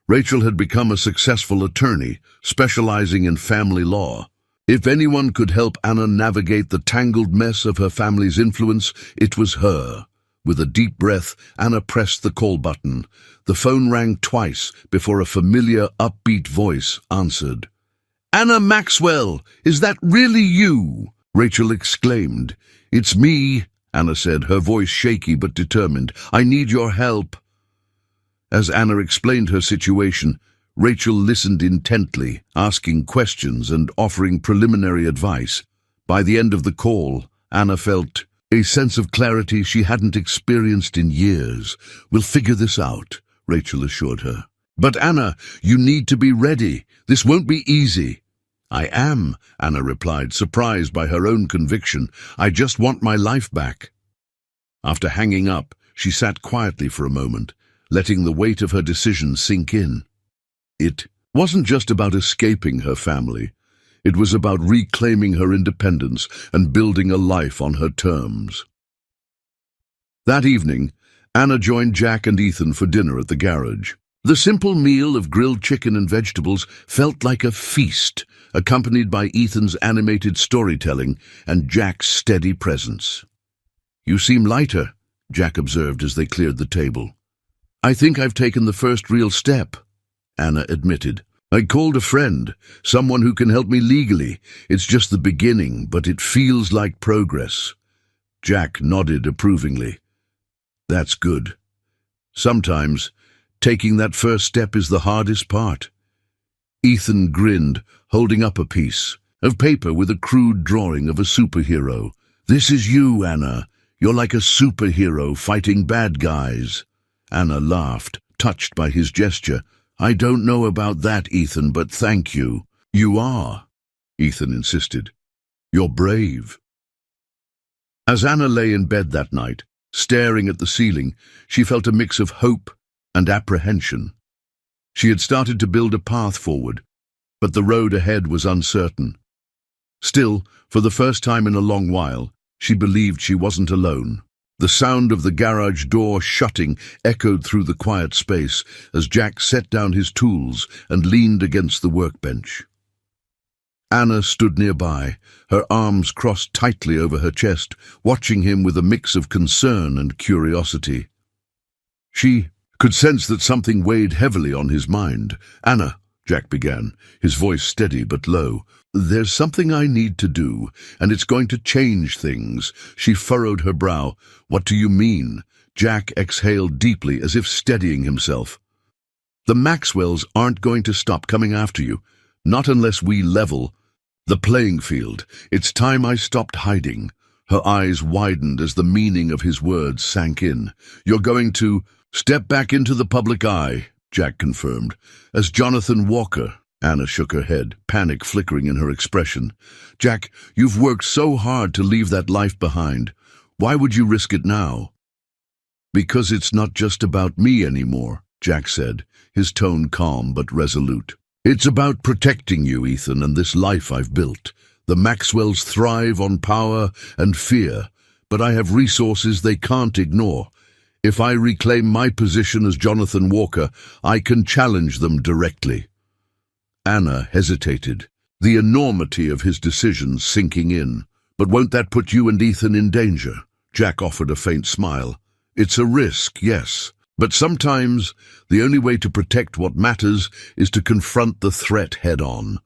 Rachel had become a successful attorney, specializing in family law. If anyone could help Anna navigate the tangled mess of her family's influence, it was her. With a deep breath, Anna pressed the call button. The phone rang twice before a familiar, upbeat voice answered. "Anna Maxwell, is that really you?" Rachel exclaimed. "It's me," Anna said, her voice shaky but determined. "I need your help." As Anna explained her situation, Rachel listened intently, asking questions and offering preliminary advice. By the end of the call, Anna felt a sense of clarity she hadn't experienced in years. "We'll figure this out," Rachel assured her. "But Anna, you need to be ready. This won't be easy." "I am," Anna replied, surprised by her own conviction. "I just want my life back." After hanging up, she sat quietly for a moment, letting the weight of her decision sink in. It wasn't just about escaping her family. It was about reclaiming her independence and building a life on her terms. That evening, Anna joined Jack and Ethan for dinner at the garage. The simple meal of grilled chicken and vegetables felt like a feast, accompanied by Ethan's animated storytelling and Jack's steady presence. "You seem lighter," Jack observed as they cleared the table. "I think I've taken the first real step," Anna admitted. "I called a friend, someone who can help me legally. It's just the beginning, but it feels like progress." Jack nodded approvingly. "That's good. Sometimes, taking that first step is the hardest part." Ethan grinned, holding up a piece of paper with a crude drawing of a superhero. "This is you, Anna. You're like a superhero fighting bad guys." Anna laughed, touched by his gesture. "I don't know about that, Ethan, but thank you." "You are," Ethan insisted. "You're brave." As Anna lay in bed that night, staring at the ceiling, she felt a mix of hope and apprehension. She had started to build a path forward, but the road ahead was uncertain. Still, for the first time in a long while, she believed she wasn't alone. The sound of the garage door shutting echoed through the quiet space as Jack set down his tools and leaned against the workbench. Anna stood nearby, her arms crossed tightly over her chest, watching him with a mix of concern and curiosity. She could sense that something weighed heavily on his mind. "Anna," Jack began, his voice steady but low, "there's something I need to do, and it's going to change things." She furrowed her brow. "What do you mean?" Jack exhaled deeply, as if steadying himself. "The Maxwells aren't going to stop coming after you, not unless we level the playing field. It's time I stopped hiding." Her eyes widened as the meaning of his words sank in. "You're going to step back into the public eye," Jack confirmed. "As Jonathan Walker." Anna shook her head, panic flickering in her expression. "Jack, you've worked so hard to leave that life behind. Why would you risk it now?" "Because it's not just about me anymore," Jack said, his tone calm but resolute. "It's about protecting you, Ethan, and this life I've built. The Maxwells thrive on power and fear, but I have resources they can't ignore. If I reclaim my position as Jonathan Walker, I can challenge them directly." Anna hesitated, the enormity of his decision sinking in. "But won't that put you and Ethan in danger?" Jack offered a faint smile. "It's a risk, yes, but sometimes the only way to protect what matters is to confront the threat head-on."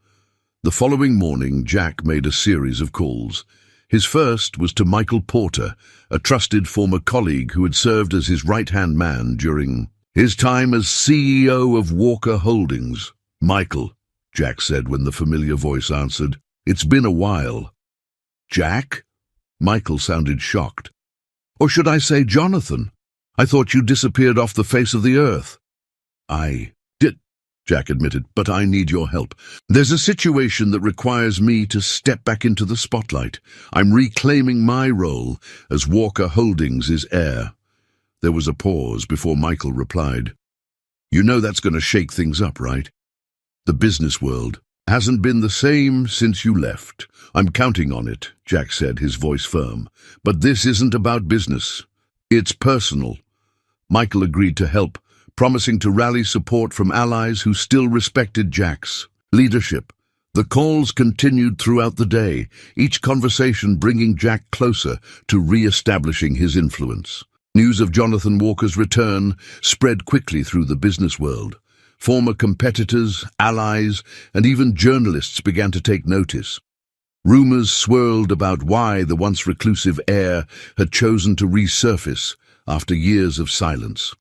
The following morning, Jack made a series of calls. His first was to Michael Porter, a trusted former colleague who had served as his right-hand man during his time as CEO of Walker Holdings. "Michael," Jack said when the familiar voice answered. "It's been a while." "Jack?" Michael sounded shocked. "Or should I say Jonathan? I thought you disappeared off the face of the earth." I did. Jack admitted, but I need your help. There's a situation that requires me to step back into the spotlight. I'm reclaiming my role as Walker Holdings' heir. There was a pause before Michael replied. You know that's going to shake things up, right? The business world hasn't been the same since you left. I'm counting on it, Jack said, his voice firm. But this isn't about business. It's personal. Michael agreed to help, promising to rally support from allies who still respected Jack's leadership. The calls continued throughout the day, each conversation bringing Jack closer to re-establishing his influence. News of Jonathan Walker's return spread quickly through the business world. Former competitors, allies, and even journalists began to take notice. Rumors swirled about why the once reclusive heir had chosen to resurface after years of silence.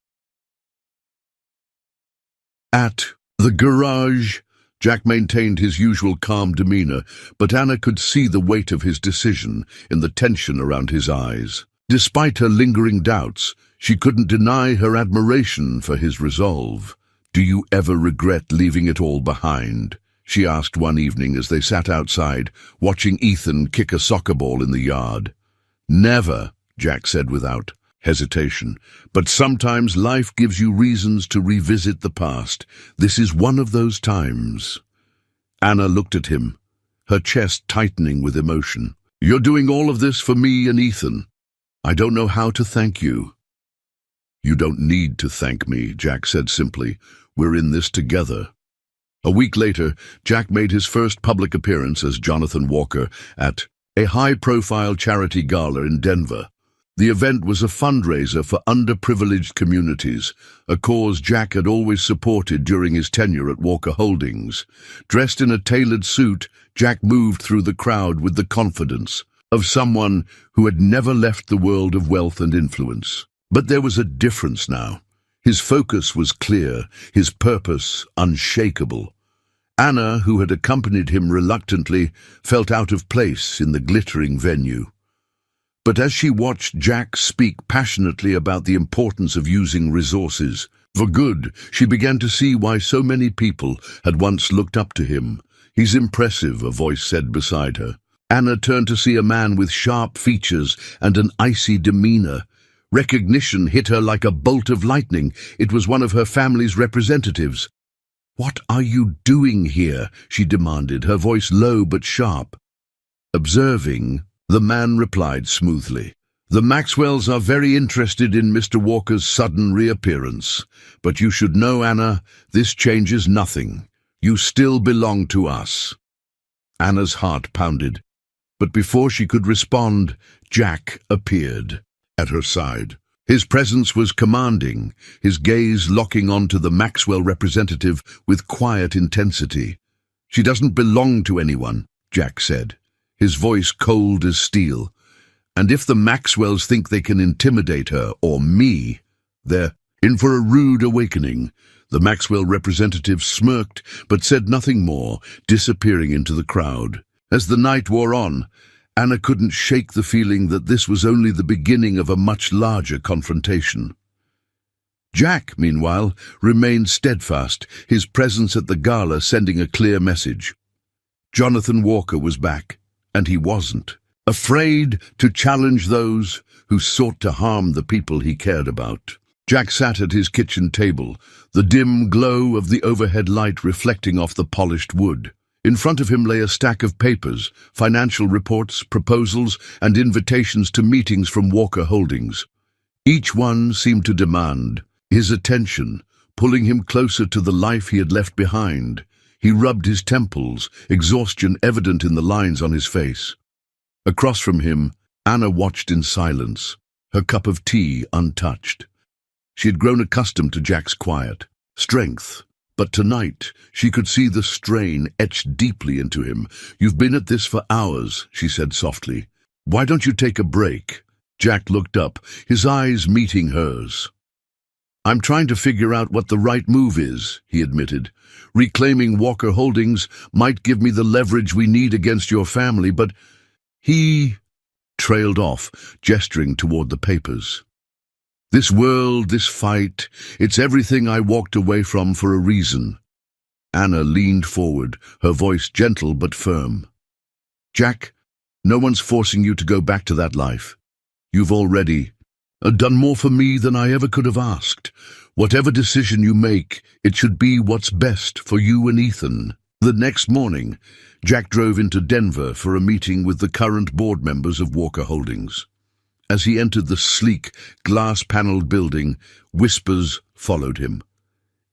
At the garage, Jack maintained his usual calm demeanor, but Anna could see the weight of his decision in the tension around his eyes. Despite her lingering doubts, she couldn't deny her admiration for his resolve. "Do you ever regret leaving it all behind?" she asked one evening as they sat outside, watching Ethan kick a soccer ball in the yard. "Never," Jack said without hesitation, "but sometimes life gives you reasons to revisit the past. This is one of those times." Anna looked at him, her chest tightening with emotion. "You're doing all of this for me and Ethan. I don't know how to thank you." "You don't need to thank me," Jack said simply. "We're in this together." A week later, Jack made his first public appearance as Jonathan Walker at a high-profile charity gala in Denver. The event was a fundraiser for underprivileged communities, a cause Jack had always supported during his tenure at Walker Holdings. Dressed in a tailored suit, Jack moved through the crowd with the confidence of someone who had never left the world of wealth and influence. But there was a difference now. His focus was clear, his purpose unshakable. Anna, who had accompanied him reluctantly, felt out of place in the glittering venue. But as she watched Jack speak passionately about the importance of using resources for good, she began to see why so many people had once looked up to him. "He's impressive," a voice said beside her. Anna turned to see a man with sharp features and an icy demeanor. Recognition hit her like a bolt of lightning. It was one of her family's representatives. "What are you doing here?" she demanded, her voice low but sharp. "Observing," the man replied smoothly. "The Maxwells are very interested in Mr. Walker's sudden reappearance. But you should know, Anna, this changes nothing. You still belong to us." Anna's heart pounded. But before she could respond, Jack appeared at her side. His presence was commanding, his gaze locking onto the Maxwell representative with quiet intensity. "She doesn't belong to anyone," Jack said, his voice cold as steel. "And if the Maxwells think they can intimidate her, or me, they're in for a rude awakening." The Maxwell representative smirked, but said nothing more, disappearing into the crowd. As the night wore on, Anna couldn't shake the feeling that this was only the beginning of a much larger confrontation. Jack, meanwhile, remained steadfast, his presence at the gala sending a clear message. Jonathan Walker was back, and he wasn't afraid to challenge those who sought to harm the people he cared about. Jack sat at his kitchen table, the dim glow of the overhead light reflecting off the polished wood. In front of him lay a stack of papers, financial reports, proposals, and invitations to meetings from Walker Holdings. Each one seemed to demand his attention, pulling him closer to the life he had left behind. He rubbed his temples, exhaustion evident in the lines on his face. Across from him, Anna watched in silence, her cup of tea untouched. She had grown accustomed to Jack's quiet strength. But tonight, she could see the strain etched deeply into him. "You've been at this for hours," she said softly. "Why don't you take a break?" Jack looked up, his eyes meeting hers. "I'm trying to figure out what the right move is," he admitted. "Reclaiming Walker Holdings might give me the leverage we need against your family, but..." He trailed off, gesturing toward the papers. "This world, this fight, it's everything I walked away from for a reason. Anna leaned forward, her voice gentle but firm. Jack, no one's forcing you to go back to that life. You've already done more for me than I ever could have asked. Whatever decision you make, it should be what's best for you and Ethan. The next morning, Jack drove into Denver for a meeting with the current board members of Walker Holdings. As he entered the sleek, glass-paneled building, whispers followed him.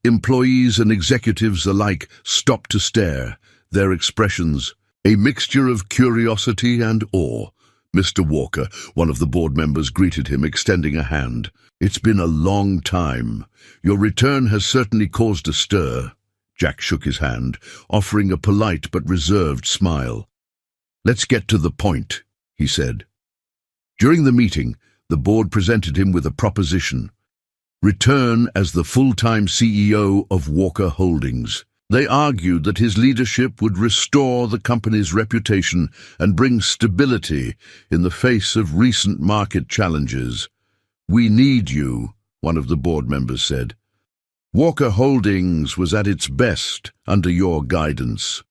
Employees and executives alike stopped to stare, their expressions a mixture of curiosity and awe. Mr. Walker, one of the board members, greeted him, extending a hand. It's been a long time. Your return has certainly caused a stir. Jack shook his hand, offering a polite but reserved smile. Let's get to the point, he said. During the meeting, the board presented him with a proposition. Return as the full-time CEO of Walker Holdings. They argued that his leadership would restore the company's reputation and bring stability in the face of recent market challenges. We need you, one of the board members said. Walker Holdings was at its best under your guidance.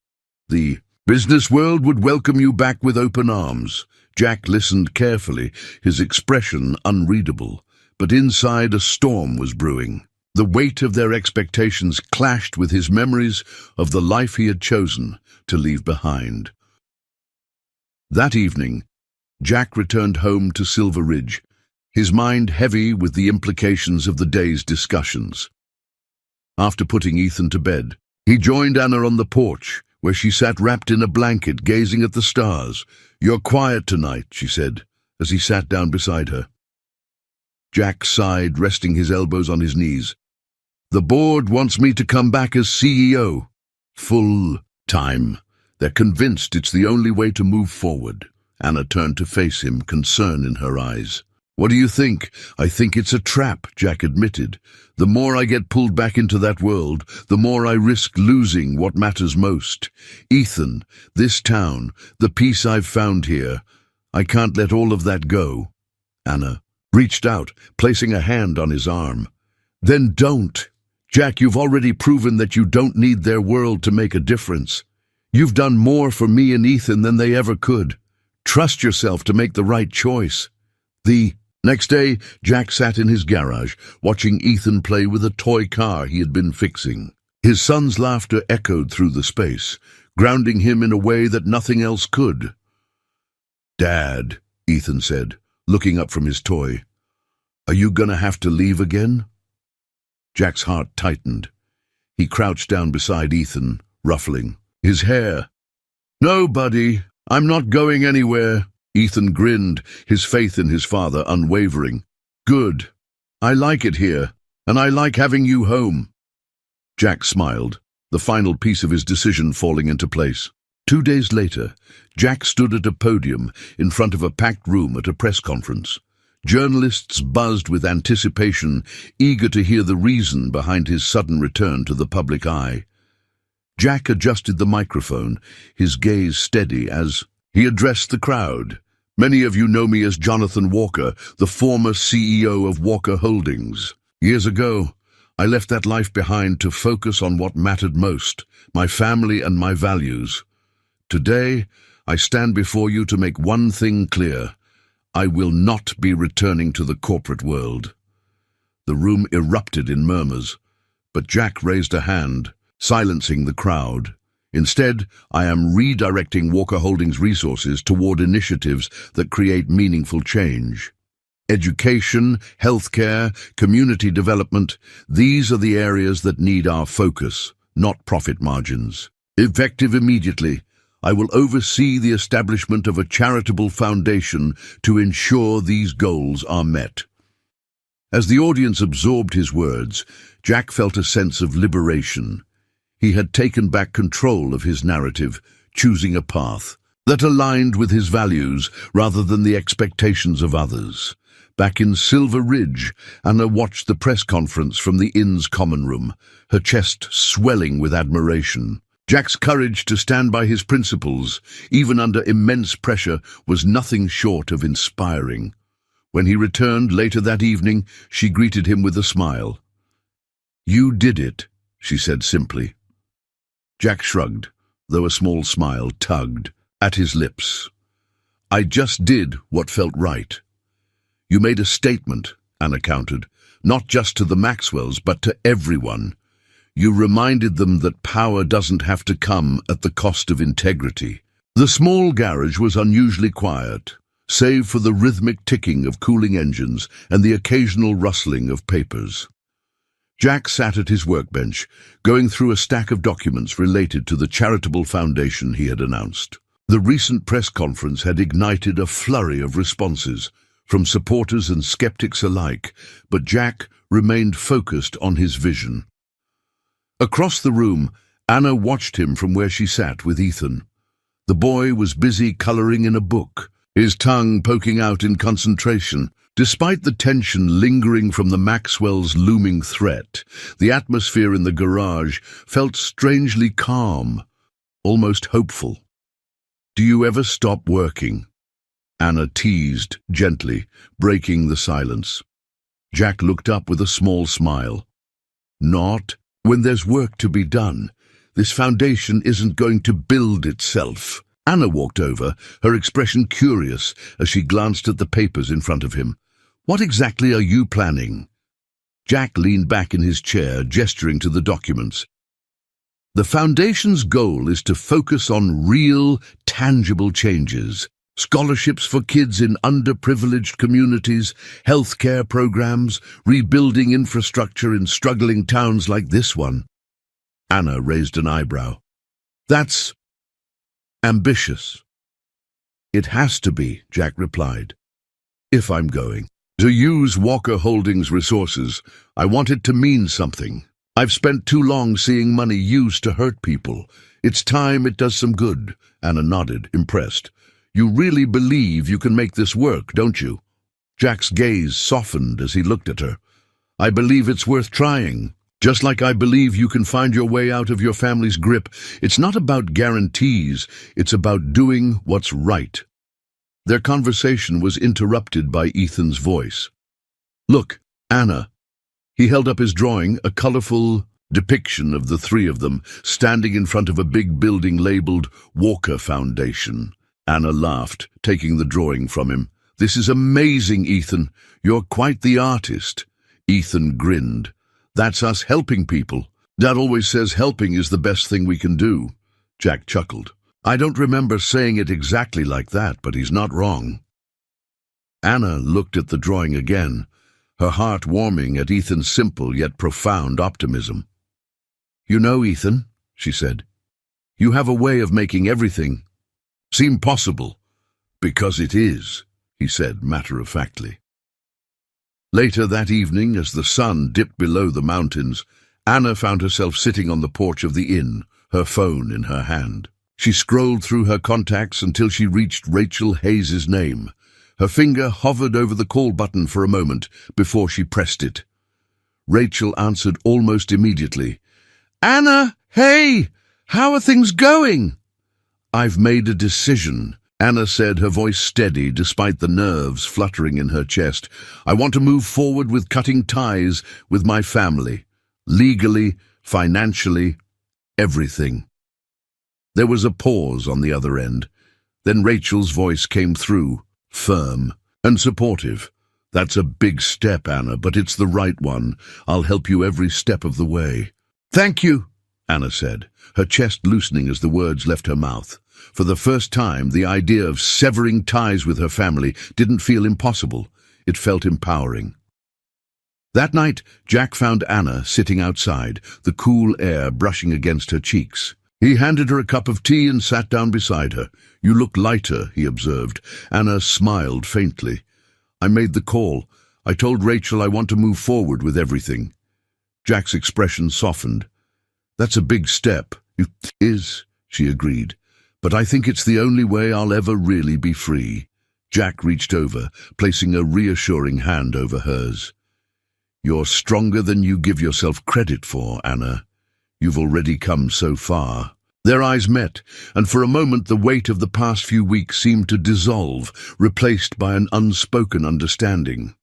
The business world would welcome you back with open arms. Jack listened carefully, his expression unreadable, but inside a storm was brewing. The weight of their expectations clashed with his memories of the life he had chosen to leave behind. That evening, Jack returned home to Silver Ridge, his mind heavy with the implications of the day's discussions. After putting Ethan to bed, he joined Anna on the porch, where she sat wrapped in a blanket, gazing at the stars. You're quiet tonight, she said, as he sat down beside her. Jack sighed, resting his elbows on his knees. The board wants me to come back as CEO. Full time. They're convinced it's the only way to move forward. Anna turned to face him, concern in her eyes. What do you think? I think it's a trap, Jack admitted. The more I get pulled back into that world, the more I risk losing what matters most. Ethan, this town, the peace I've found here. I can't let all of that go. Anna reached out, placing a hand on his arm. Then don't. Jack, you've already proven that you don't need their world to make a difference. You've done more for me and Ethan than they ever could. Trust yourself to make the right choice. The next day, Jack sat in his garage, watching Ethan play with a toy car he had been fixing. His son's laughter echoed through the space, grounding him in a way that nothing else could. Dad, Ethan said, looking up from his toy, are you gonna have to leave again? Jack's heart tightened. He crouched down beside Ethan, ruffling his hair. No, buddy, I'm not going anywhere. Ethan grinned, his faith in his father unwavering. Good. I like it here, and I like having you home. Jack smiled, the final piece of his decision falling into place. 2 days later, Jack stood at a podium in front of a packed room at a press conference. Journalists buzzed with anticipation, eager to hear the reason behind his sudden return to the public eye. Jack adjusted the microphone, his gaze steady as he addressed the crowd. Many of you know me as Jonathan Walker, the former CEO of Walker Holdings. Years ago, I left that life behind to focus on what mattered most, my family and my values. Today, I stand before you to make one thing clear. I will not be returning to the corporate world. The room erupted in murmurs, but Jack raised a hand, silencing the crowd. Instead, I am redirecting Walker Holdings' resources toward initiatives that create meaningful change. Education, healthcare, community development, these are the areas that need our focus, not profit margins. Effective immediately, I will oversee the establishment of a charitable foundation to ensure these goals are met. As the audience absorbed his words, Jack felt a sense of liberation. He had taken back control of his narrative, choosing a path that aligned with his values rather than the expectations of others. Back in Silver Ridge, Anna watched the press conference from the inn's common room, her chest swelling with admiration. Jack's courage to stand by his principles, even under immense pressure, was nothing short of inspiring. When he returned later that evening, she greeted him with a smile. You did it, she said simply. Jack shrugged, though a small smile tugged at his lips. "I just did what felt right." "You made a statement," Anna countered, "not just to the Maxwells, but to everyone. You reminded them that power doesn't have to come at the cost of integrity." The small garage was unusually quiet, save for the rhythmic ticking of cooling engines and the occasional rustling of papers. Jack sat at his workbench, going through a stack of documents related to the charitable foundation he had announced. The recent press conference had ignited a flurry of responses, from supporters and skeptics alike, but Jack remained focused on his vision. Across the room, Anna watched him from where she sat with Ethan. The boy was busy coloring in a book, his tongue poking out in concentration. Despite the tension lingering from the Maxwells' looming threat, the atmosphere in the garage felt strangely calm, almost hopeful. "Do you ever stop working?" Anna teased gently, breaking the silence. Jack looked up with a small smile. "Not when there's work to be done. This foundation isn't going to build itself." Anna walked over, her expression curious as she glanced at the papers in front of him. "What exactly are you planning?" Jack leaned back in his chair, gesturing to the documents. "The Foundation's goal is to focus on real, tangible changes. Scholarships for kids in underprivileged communities, healthcare programs, rebuilding infrastructure in struggling towns like this one." Anna raised an eyebrow. "That's ambitious." "It has to be," Jack replied. "If I'm going to use Walker Holdings resources, I want it to mean something. I've spent too long seeing money used to hurt people. It's time it does some good." Anna nodded, impressed. "You really believe you can make this work, don't you?" Jack's gaze softened as he looked at her. "I believe it's worth trying. Just like I believe you can find your way out of your family's grip. It's not about guarantees, it's about doing what's right." Their conversation was interrupted by Ethan's voice. "Look, Anna." He held up his drawing, a colorful depiction of the three of them, standing in front of a big building labeled Walker Foundation. Anna laughed, taking the drawing from him. "This is amazing, Ethan. You're quite the artist." Ethan grinned. "That's us helping people. Dad always says helping is the best thing we can do." Jack chuckled. "I don't remember saying it exactly like that, but he's not wrong." Anna looked at the drawing again, her heart warming at Ethan's simple yet profound optimism. "You know, Ethan," she said, "you have a way of making everything seem possible." "Because it is," he said matter-of-factly. Later that evening, as the sun dipped below the mountains, Anna found herself sitting on the porch of the inn, her phone in her hand. She scrolled through her contacts until she reached Rachel Hayes's name. Her finger hovered over the call button for a moment before she pressed it. Rachel answered almost immediately. "Anna, hey! How are things going?" "I've made a decision," Anna said, her voice steady despite the nerves fluttering in her chest. "I want to move forward with cutting ties with my family. Legally, financially, everything." There was a pause on the other end. Then Rachel's voice came through, firm and supportive. "That's a big step, Anna, but it's the right one. I'll help you every step of the way." "Thank you," Anna said, her chest loosening as the words left her mouth. For the first time, the idea of severing ties with her family didn't feel impossible. It felt empowering. That night, Jack found Anna sitting outside, the cool air brushing against her cheeks. He handed her a cup of tea and sat down beside her. "You look lighter," he observed. Anna smiled faintly. "I made the call. I told Rachel I want to move forward with everything." Jack's expression softened. "That's a big step." "It is," she agreed. "But I think it's the only way I'll ever really be free." Jack reached over, placing a reassuring hand over hers. "You're stronger than you give yourself credit for, Anna. You've already come so far." Their eyes met, and for a moment the weight of the past few weeks seemed to dissolve, replaced by an unspoken understanding.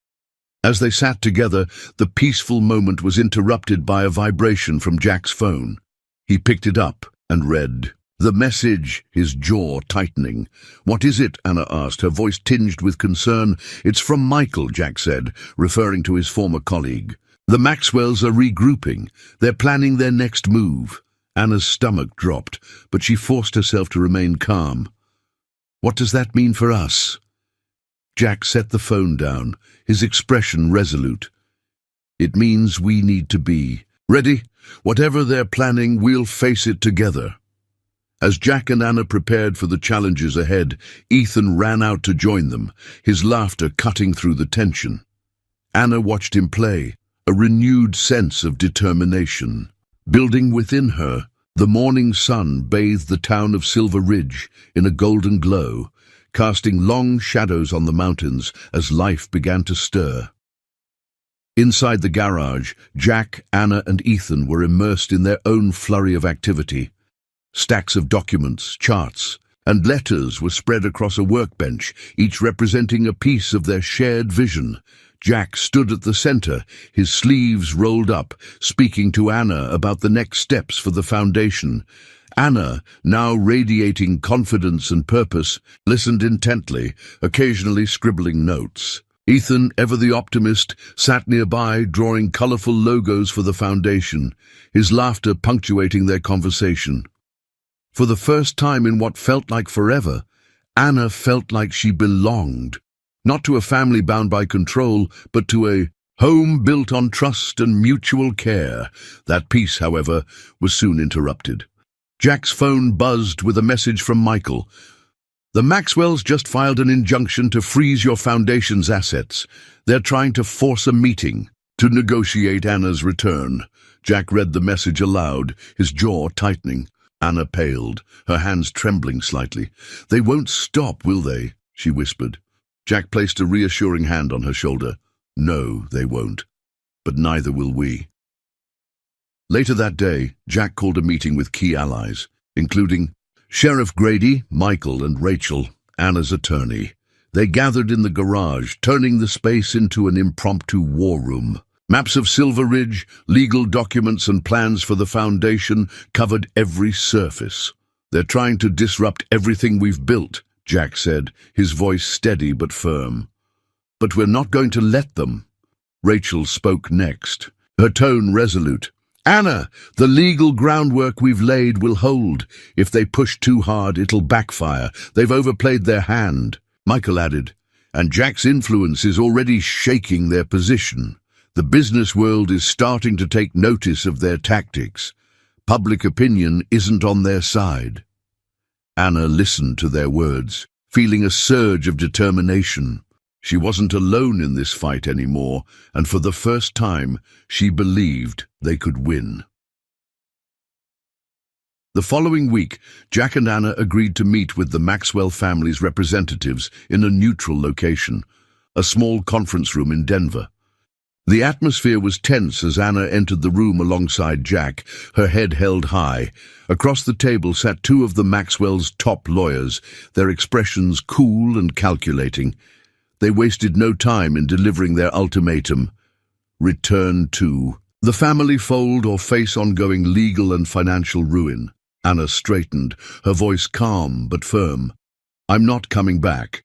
As they sat together, the peaceful moment was interrupted by a vibration from Jack's phone. He picked it up, and read the message, his jaw tightening. "What is it?" Anna asked, her voice tinged with concern. "It's from Michael," Jack said, referring to his former colleague. "The Maxwells are regrouping. They're planning their next move." Anna's stomach dropped, but she forced herself to remain calm. "What does that mean for us?" Jack set the phone down, his expression resolute. "It means we need to be ready. Whatever they're planning, we'll face it together." As Jack and Anna prepared for the challenges ahead, Ethan ran out to join them, his laughter cutting through the tension. Anna watched him play, a renewed sense of determination. Building within her, the morning sun bathed the town of Silver Ridge in a golden glow, casting long shadows on the mountains as life began to stir. Inside the garage, Jack, Anna, and Ethan were immersed in their own flurry of activity. Stacks of documents, charts, and letters were spread across a workbench, each representing a piece of their shared vision. Jack stood at the center, his sleeves rolled up, speaking to Anna about the next steps for the foundation. Anna, now radiating confidence and purpose, listened intently, occasionally scribbling notes. Ethan, ever the optimist, sat nearby, drawing colorful logos for the foundation, his laughter punctuating their conversation. For the first time in what felt like forever, Anna felt like she belonged, not to a family bound by control, but to a home built on trust and mutual care. That peace, however, was soon interrupted. Jack's phone buzzed with a message from Michael. "The Maxwells just filed an injunction to freeze your foundation's assets. They're trying to force a meeting to negotiate Anna's return." Jack read the message aloud, his jaw tightening. Anna paled, her hands trembling slightly. "They won't stop, will they?" she whispered. Jack placed a reassuring hand on her shoulder. "No, they won't. But neither will we." Later that day, Jack called a meeting with key allies, including Sheriff Grady, Michael, and Rachel, Anna's attorney. They gathered in the garage, turning the space into an impromptu war room. Maps of Silver Ridge, legal documents, and plans for the foundation covered every surface. "They're trying to disrupt everything we've built," Jack said, his voice steady but firm. "But we're not going to let them." Rachel spoke next, her tone resolute. "Anna, the legal groundwork we've laid will hold. If they push too hard, it'll backfire. They've overplayed their hand." Michael added, "And Jack's influence is already shaking their position. The business world is starting to take notice of their tactics. Public opinion isn't on their side." Anna listened to their words, feeling a surge of determination. She wasn't alone in this fight anymore, and for the first time, she believed they could win. The following week, Jack and Anna agreed to meet with the Maxwell family's representatives in a neutral location, a small conference room in Denver. The atmosphere was tense as Anna entered the room alongside Jack, her head held high. Across the table sat two of the Maxwell's top lawyers, their expressions cool and calculating. They wasted no time in delivering their ultimatum. Return to the family fold or face ongoing legal and financial ruin. Anna straightened, her voice calm but firm. "I'm not coming back.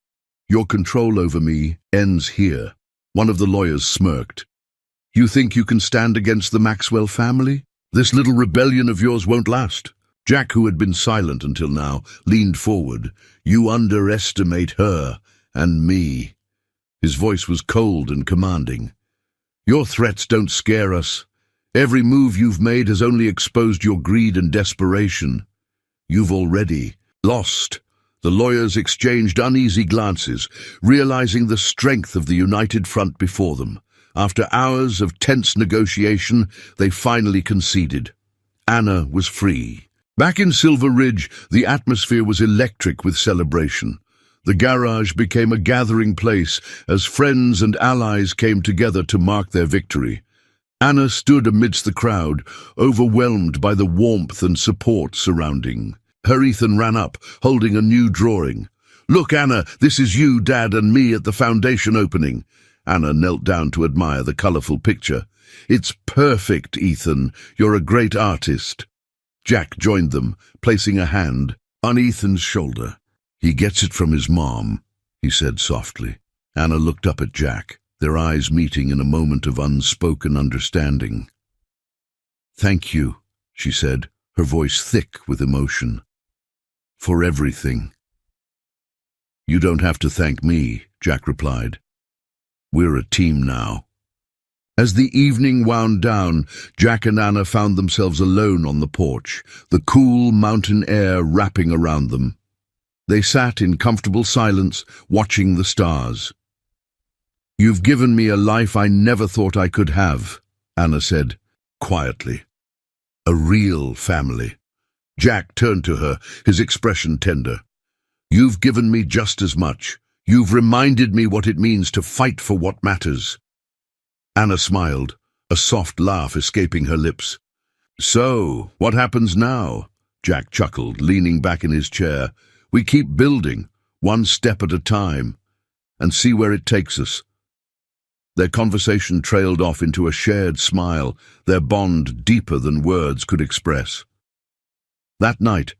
Your control over me ends here." One of the lawyers smirked. "You think you can stand against the Maxwell family? This little rebellion of yours won't last." Jack, who had been silent until now, leaned forward. "You underestimate her and me." His voice was cold and commanding. "Your threats don't scare us. Every move you've made has only exposed your greed and desperation. You've already lost." The lawyers exchanged uneasy glances, realizing the strength of the united front before them. After hours of tense negotiation, they finally conceded. Anna was free. Back in Silver Ridge, the atmosphere was electric with celebration. The garage became a gathering place as friends and allies came together to mark their victory. Anna stood amidst the crowd, overwhelmed by the warmth and support surrounding. Her Ethan ran up, holding a new drawing. "Look, Anna, this is you, Dad, and me at the foundation opening." Anna knelt down to admire the colorful picture. "It's perfect, Ethan. You're a great artist." Jack joined them, placing a hand on Ethan's shoulder. "He gets it from his mom," he said softly. Anna looked up at Jack, their eyes meeting in a moment of unspoken understanding. "Thank you," she said, her voice thick with emotion. "For everything." "You don't have to thank me," Jack replied. "We're a team now." As the evening wound down, Jack and Anna found themselves alone on the porch, the cool mountain air wrapping around them. They sat in comfortable silence, watching the stars. "You've given me a life I never thought I could have," Anna said, quietly. "A real family." Jack turned to her, his expression tender. "You've given me just as much. You've reminded me what it means to fight for what matters." Anna smiled, a soft laugh escaping her lips. "So, what happens now?" Jack chuckled, leaning back in his chair. "We keep building, one step at a time, and see where it takes us." Their conversation trailed off into a shared smile, their bond deeper than words could express. That night,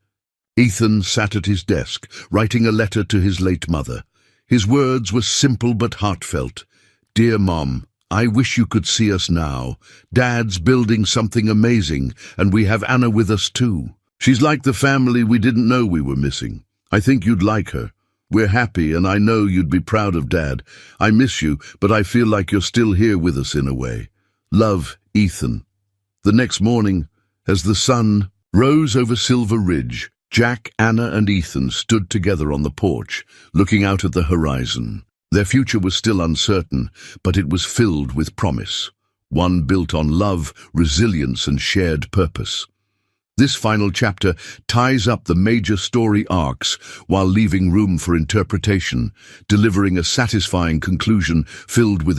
Ethan sat at his desk, writing a letter to his late mother. His words were simple but heartfelt. "Dear Mom, I wish you could see us now. Dad's building something amazing, and we have Anna with us too. She's like the family we didn't know we were missing. I think you'd like her. We're happy, and I know you'd be proud of Dad. I miss you, but I feel like you're still here with us in a way. Love, Ethan." The next morning, as the sun rose over Silver Ridge, Jack, Anna, and Ethan stood together on the porch, looking out at the horizon. Their future was still uncertain, but it was filled with promise, one built on love, resilience, and shared purpose. This final chapter ties up the major story arcs while leaving room for interpretation, delivering a satisfying conclusion filled with